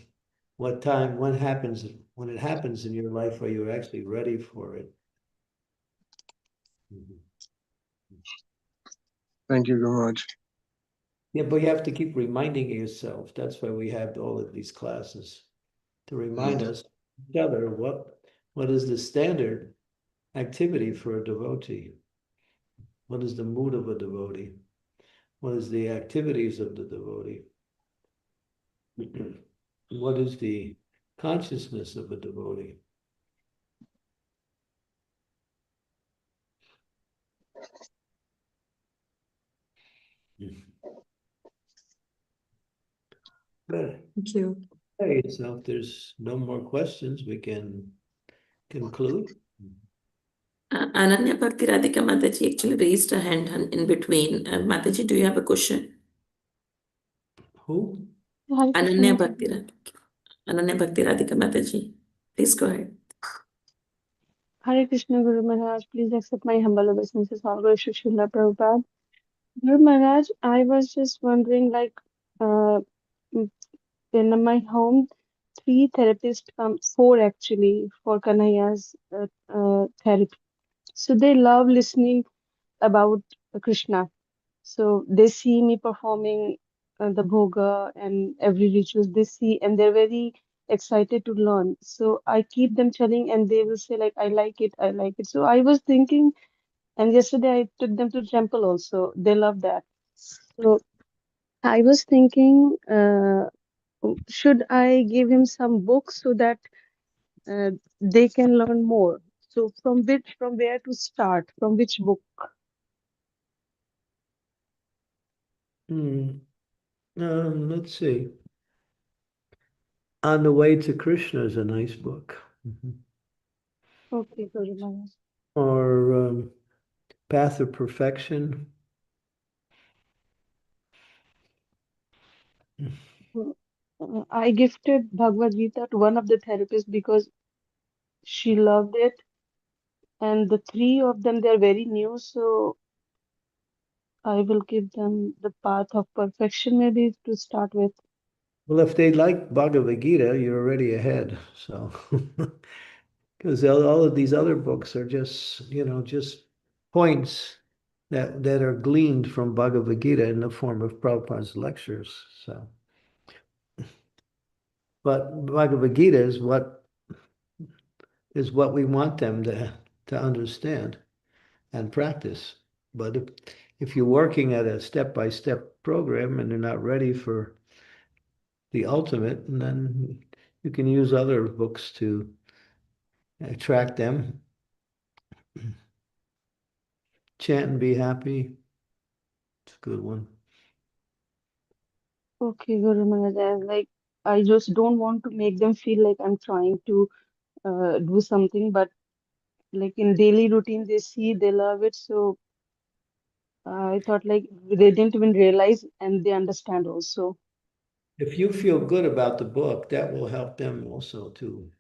what time, when it happens in your life, are you actually ready for it? Thank you very much. Yeah, but you have to keep reminding yourself. That's why we have all of these classes, to remind us each other what is the standard activity for a devotee? What is the mood of a devotee? What is the activities of the devotee? What is the consciousness of a devotee? Good. Thank you. Okay, so if there's no more questions, we can conclude. Ananya Bhakti Radhika Mataji actually raised her hand in between. Mataji, do you have a question? Who? Hare Krishna Ananya Mataji. Bhakti Radhika. Ananya Bhakti Radhika Mataji. Please go ahead. Hare Krishna Guru Maharaj, please accept my humble obeisances. All glory to Srila Prabhupada. Guru Maharaj, I was just wondering, like, mm, in my home, three therapists come, four actually, for Kanhaiya's therapy. So they love listening about Krishna. So they see me performing the bhoga and every rituals they see, and they're very excited to learn. So I keep them telling, and they will say like, "I like it, I like it." So I was thinking, and yesterday I took them to temple also. They love that. So I was thinking, should I give him some books so that they can learn more? So from where to start? From which book? Let's see. On the Way to Krishna is a nice book. Okay, Guru Maharaj. Or Path of Perfection. I gifted Bhagavad Gita to one of the therapists because she loved it, and the three of them they're very new, so I will give them the path of perfection maybe to start with. Well, if they like Bhagavad Gita, you're already ahead. So because all of these other books are just, just points that are gleaned from Bhagavad Gita in the form of Prabhupada's lectures. So, but Bhagavad Gita is what we want them to understand and practice. But if you're working at a step-by-step program and they're not ready for the ultimate, then you can use other books to attract them. Chant and be happy. It's a good one. Okay, Guru Maharaj, I just don't want to make them feel like I'm trying to do something, but like in daily routine, they see, they love it. So I thought like they didn't even realize and they understand also. If you feel good about the book, that will help them also to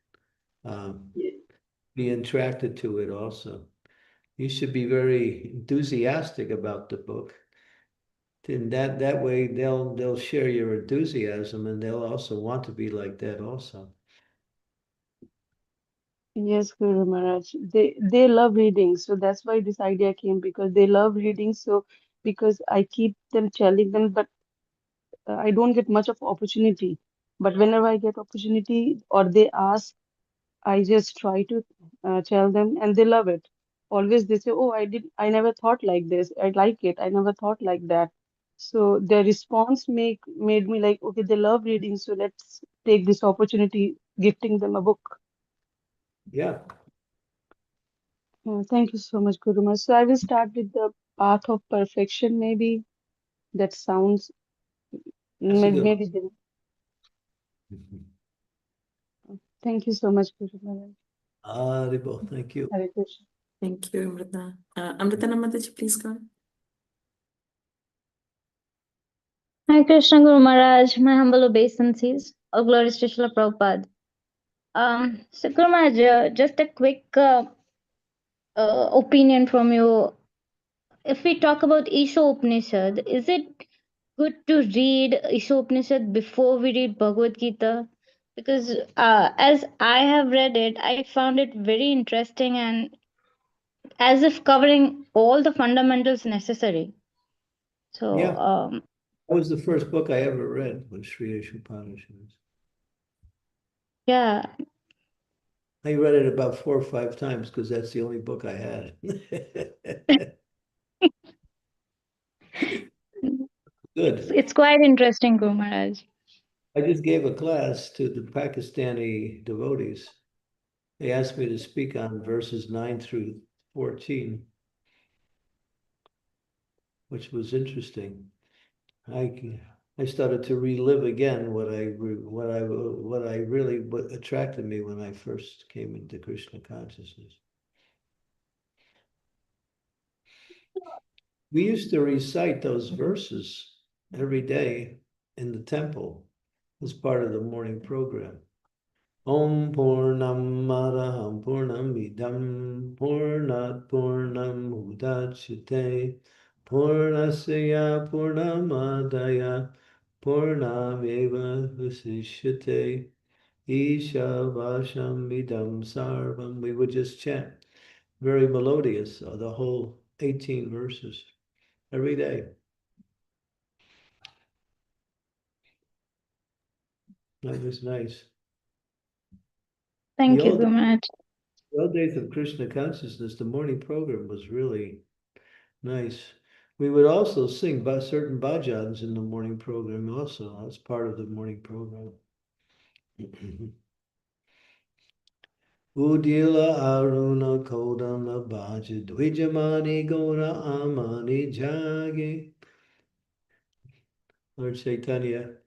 be attracted to it also. You should be very enthusiastic about the book. And that way they'll share your enthusiasm and they'll also want to be like that also. Yes, Guru Maharaj. They love reading, so that's why this idea came because they love reading. So because I keep them telling them, but I don't get much of opportunity. But whenever I get opportunity or they ask, I just try to tell them, and they love it. Always they say, "Oh, I never thought like this. I like it. I never thought like that." So their response made me like, okay, they love reading, so let's take this opportunity, gifting them a book. Yeah. Thank you so much, Guru Maharaj. So I will start with the path of perfection. Maybe that sounds That's a good maybe. one. Thank you so much, Guru Maharaj. Aribo, thank you. Hare Krishna. Thank you, Amrita. Amrita Namadaji, please go on. Hare Krishna Guru Maharaj, my humble obeisances. All glories to Srila Prabhupada. So Guru Maharaj, just a quick opinion from you. If we talk about Isha Upanishad, is it good to read Isha Upanishad before we read Bhagavad Gita? Because as I have read it, I found it very interesting and as if covering all the fundamentals necessary. So Yeah. That was the first book I ever read, was Sri Upanishad. yeah, I read it about 4 or 5 times because that's the only book I had. Good. it's quite interesting, Guru Maharaj. I just gave a class to the Pakistani devotees. They asked me to speak on verses 9 through 14, which was interesting. I started to relive again what attracted me when I first came into Krishna consciousness. We used to recite those verses every day in the temple as part of the morning program. Om Purnam Maraham Purnam Idam Purnat Purnam Udachite Purnasya Purnamadaya Purnameva Vasishyate Isha Vasham Idam Sarvam. We would just chant very melodious, the whole 18 verses every day. That was nice. Thank you, Guru Maharaj. The old days of Krishna consciousness, the morning program was really nice. We would also sing certain bhajans in the morning program also. That's part of the morning program. Udila Aruna Kodana Bhaja Dvijamani Gora Amani Jagi. Lord Chaitanya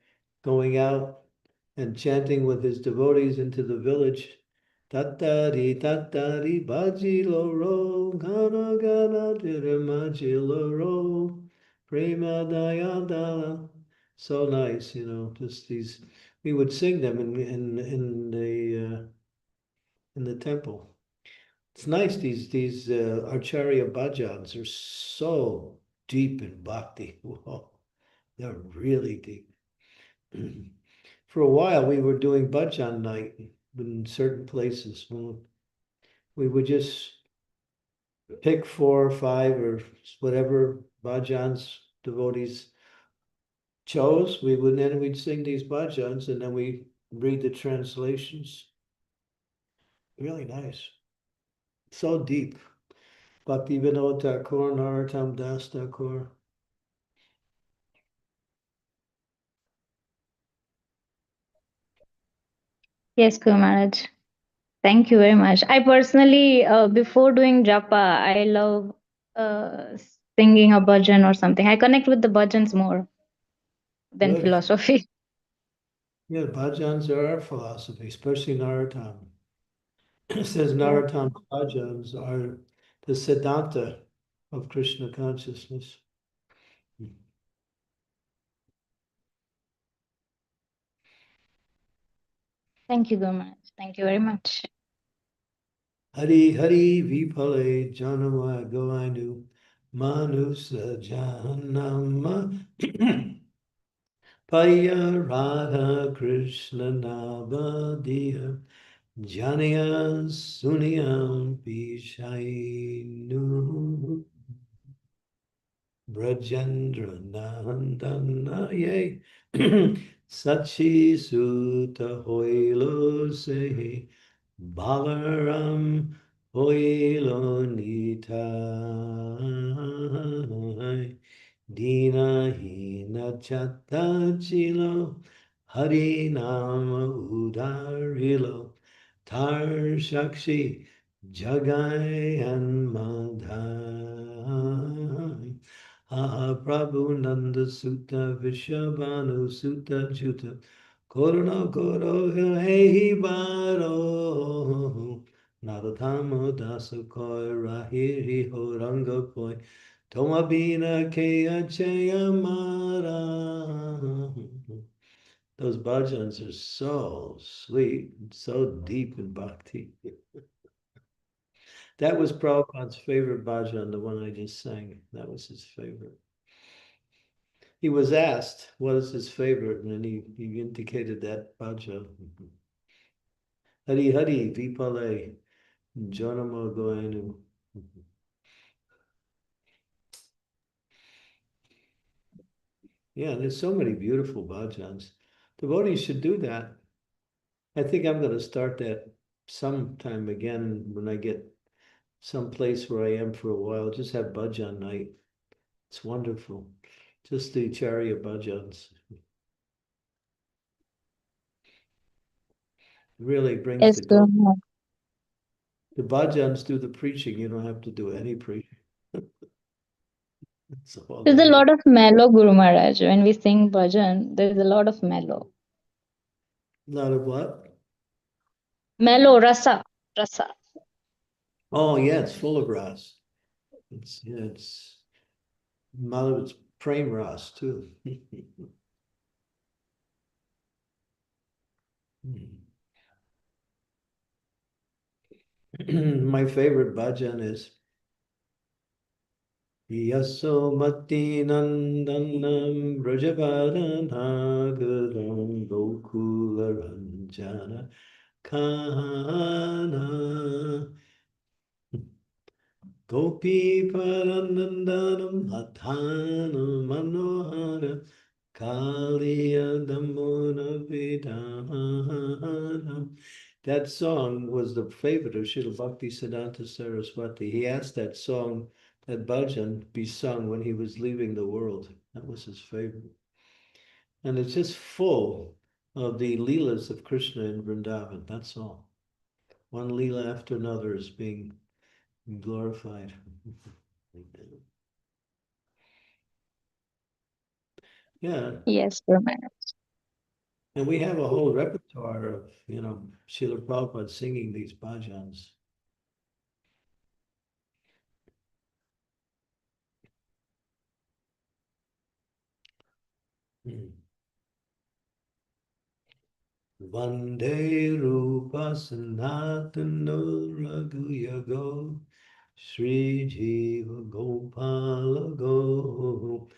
going out and chanting with his devotees into the village. Tattari tattari bajilo ro, gana gana tiramajilo ro, prema dayadala. So nice, just these. We would sing them in the temple. It's nice. These Acharya bhajans are so deep in bhakti. Whoa, they're really deep. For a while, we were doing bhajan night in certain places. we would just pick 4 or 5 or whatever bhajans devotees chose. Then we'd sing these bhajans and then we read the translations. Really nice. So deep. Bhakti Vinod Thakur, Narottam Das Thakur. Yes, Guru Maharaj. Thank you very much. I personally, before doing japa, I love singing a bhajan or something. I connect with the bhajans more than Good. philosophy. Yeah, bhajans are our philosophy, especially Narottam. It says Narottam's bhajans are the Siddhanta of Krishna consciousness. Thank you, Guru Maharaj. Thank you very much. Hari Hari Vipale Janama Goainu Manusa Jahannama Paya Radha Krishna Navadiya Janiya Suniyam Pishainu Brajendra Nandana Ye Sachi Sutta Hoilo Sehi Balaram Hoilo Nitai Dina Hina Chatta Chilo Hari Nama Udarilo Tar Shakshi Jagai and Madhai Aha Prabhu Nanda Sutta Vishabhanu Sutta Juta Korona Koro Hehi Baro Naratamo Dasa Koi Rahiri Ho Ranga Poi Tomabina Kea Chaya Mara. Those bhajans are so sweet, so deep in bhakti. That was Prabhupada's favorite bhajan, the one I just sang. That was his favorite. He was asked what is his favorite, and he indicated that bhajan. Hari Hari Vipale Janama Goenu. Yeah, there's so many beautiful bhajans. Devotees should do that. I think I'm going to start that sometime again when I get some place where I am for a while. Just have bhajan night. It's wonderful. Just the Charya bhajans. Really brings Yes, the Guru go. Maharaj. The bhajans do the preaching. You don't have to do any preaching. That's all There's they a do. lot of mellow, Guru Maharaj. When we sing bhajan, there's a lot of mellow. Lot of what? Mellow, rasa. Rasa. Oh yeah, it's full of ras. It's a lot of it's prem ras too. My favorite bhajan is Yasomati Nandanam Brajavadanagaram Gokula Ranjana Kana Gopi Paranandanam Hathanam Manohara Kaliya Damona Vidhanam. That song was the favorite of Srila Bhakti Siddhanta Saraswati. He asked that song, that bhajan, be sung when he was leaving the world. That was his favorite. And it's just full of the leelas of Krishna in Vrindavan. That's all. One leela after another is being glorified. Yeah. Yes, Guru Maharaj. And we have a whole repertoire of, Srila Prabhupada singing these bhajans. Vande Rupa Sanatana Raghuyago Sri Jiva Gopala Go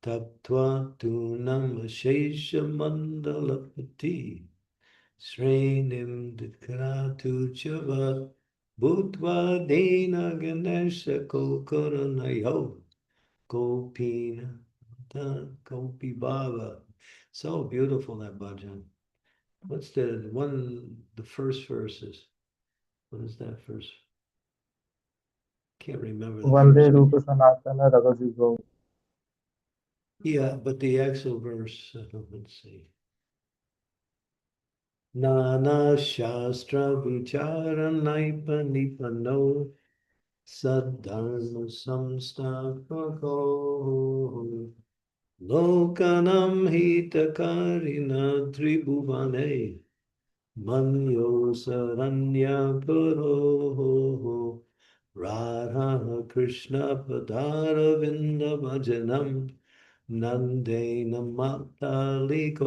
Tattva Tunam Shesha Mandalapati Srenim Dikratu Chavat Bhutva Dena Ganesha Kokoranayo Gopina Gopi Baba. So beautiful, that bhajan. What's the first verses? What is that first? Can't remember the Vande first. Rupa Sanatana Ragasigo. Yeah, but the actual verse, let's see. Nana Shastra Vicharanaipa Nipano Saddharma Samstapako Lokanam Hitakarina Tribhuvane Manyo Saranya Puro Radha Krishna Padaravinda Bhajanam Nandena Mataliko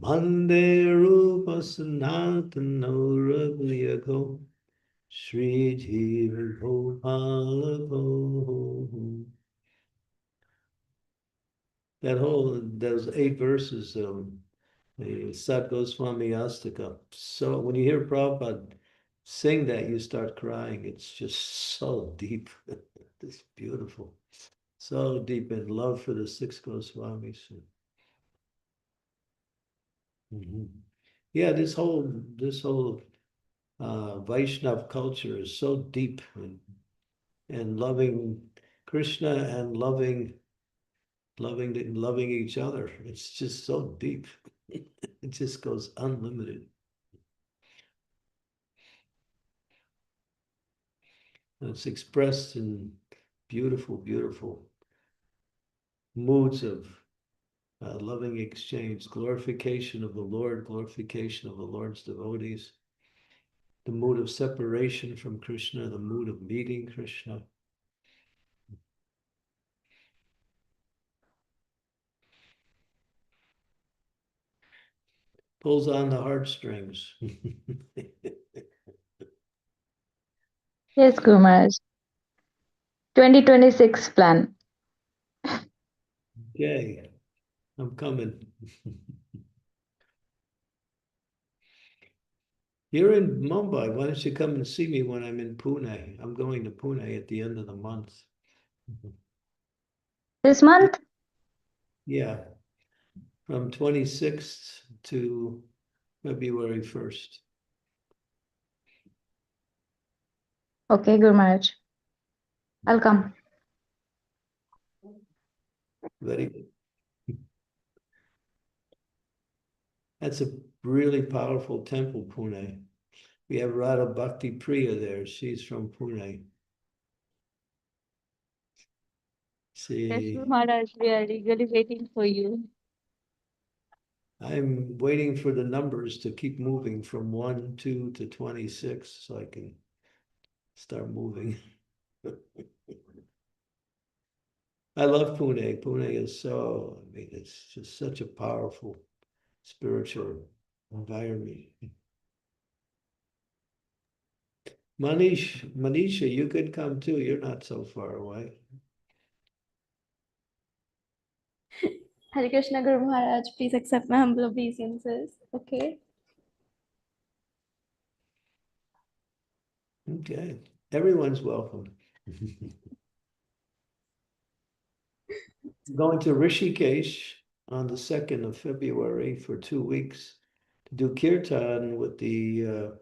Mande Rupa Sanatano Raghuyako Sri Jiva Gopalako. Those 8 verses, the Sat Goswami Astika. So when you hear Prabhupada sing that, you start crying. It's just so deep. It's beautiful. So deep in love for the 6 Goswamis. Yeah, this whole Vaishnav culture is so deep and loving Krishna and loving each other. It's just so deep. It just goes unlimited. And it's expressed in beautiful, beautiful moods of loving exchange, glorification of the Lord, glorification of the Lord's devotees, the mood of separation from Krishna, the mood of meeting Krishna. Pulls on the heartstrings. Yes, Guru Maharaj. 2026 plan. Okay, I'm coming. You're in Mumbai. Why don't you come and see me when I'm in Pune? I'm going to Pune at the end of the month. This month? Yeah, from 26th to February 1st. Okay, Guru Maharaj. I'll come. Very good. That's a really powerful temple, Pune. We have Radha Bhakti Priya there. She's from Pune. Yes, See, Guru Maharaj, we are eagerly waiting for you. I'm waiting for the numbers to keep moving from 1, 2 to 26 so I can start moving. I love Pune. Pune is so, I mean, it's just such a powerful spiritual environment. Manisha, you could come too. You're not so far away. Hare Krishna Guru Maharaj, please accept my humble obeisances. Okay. Okay. Everyone's welcome. Going to Rishikesh on the 2nd of February for 2 weeks to do kirtan with the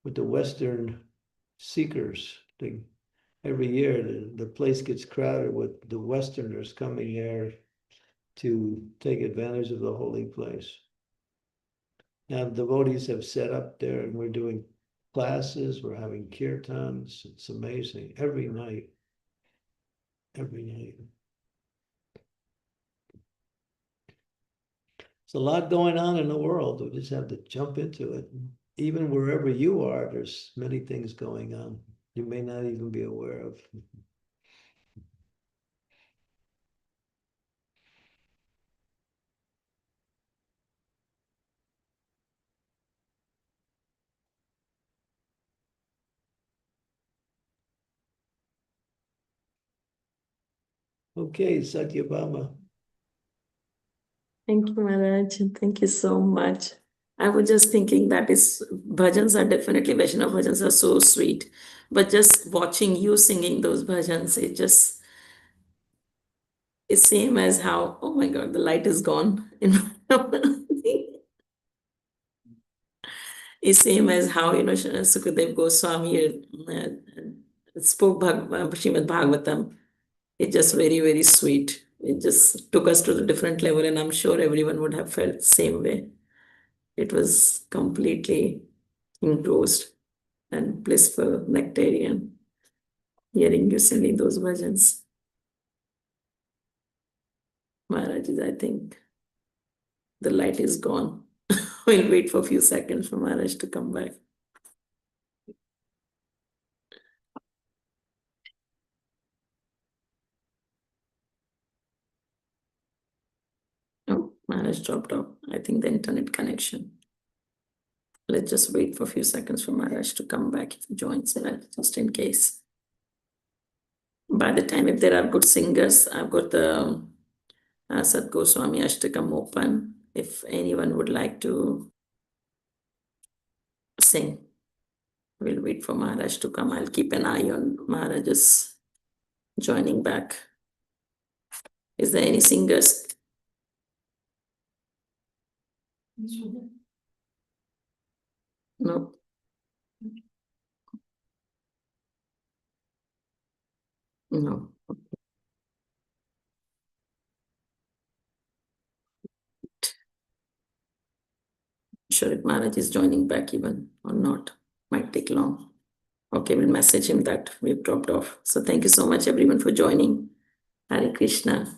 Western seekers. Every year the place gets crowded with the Westerners coming there to take advantage of the holy place. Now the devotees have set up there and we're doing classes, we're having kirtans. It's amazing every night. Every night. There's a lot going on in the world. We just have to jump into it. Even wherever you are, there's many things going on you may not even be aware of. Okay, Satyabhama. Thank you, Maharaj. Thank you so much. I was just thinking that is bhajans are definitely Vaishnava bhajans are so sweet, but just watching you singing those bhajans, it's same as how, oh my God, the light is gone in it's same as how Sukadev Goswami spoke Srimad Bhagavatam. It's just very, very sweet. It just took us to a different level, and I'm sure everyone would have felt the same way. It was completely engrossed and blissful, nectarian, hearing you singing those bhajans. Maharaj, I think the light is gone. We'll wait for a few seconds for Maharaj to come back. Oh, Maharaj dropped off. I think the internet connection. Let's just wait for a few seconds for Maharaj to come back if he joins, just in case. By the time, if there are good singers, I've got the Sat Goswami Ashtakam open. If anyone would like to sing, we'll wait for Maharaj to come. I'll keep an eye on Maharaj's joining back. Is there any singers? No. No. Sure if Maharaj is joining back even or not. Might take long. Okay, we'll message him that we've dropped off. So thank you so much everyone for joining. Hare Krishna.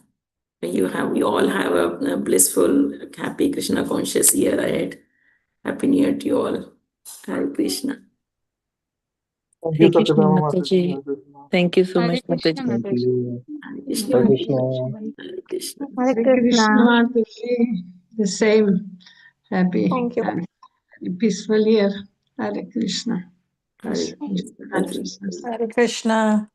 We all have a blissful, happy Krishna conscious year ahead. Happy New Year to you all. Hare Krishna. Thank you, Hare Krishna, Satyabhama Mataji. Mataji. Hare Krishna. Thank you so Hare much, Krishna, Mataji. Thank Mataji. you. Hare Hare Krishna. Krishna. Hare Krishna. Hare Hare Krishna. Krishna, Tushi, the same. Happy Thank you. and peaceful year. Hare Krishna. Hare Yes, Krishna. Hare Krishna. Hare Krishna.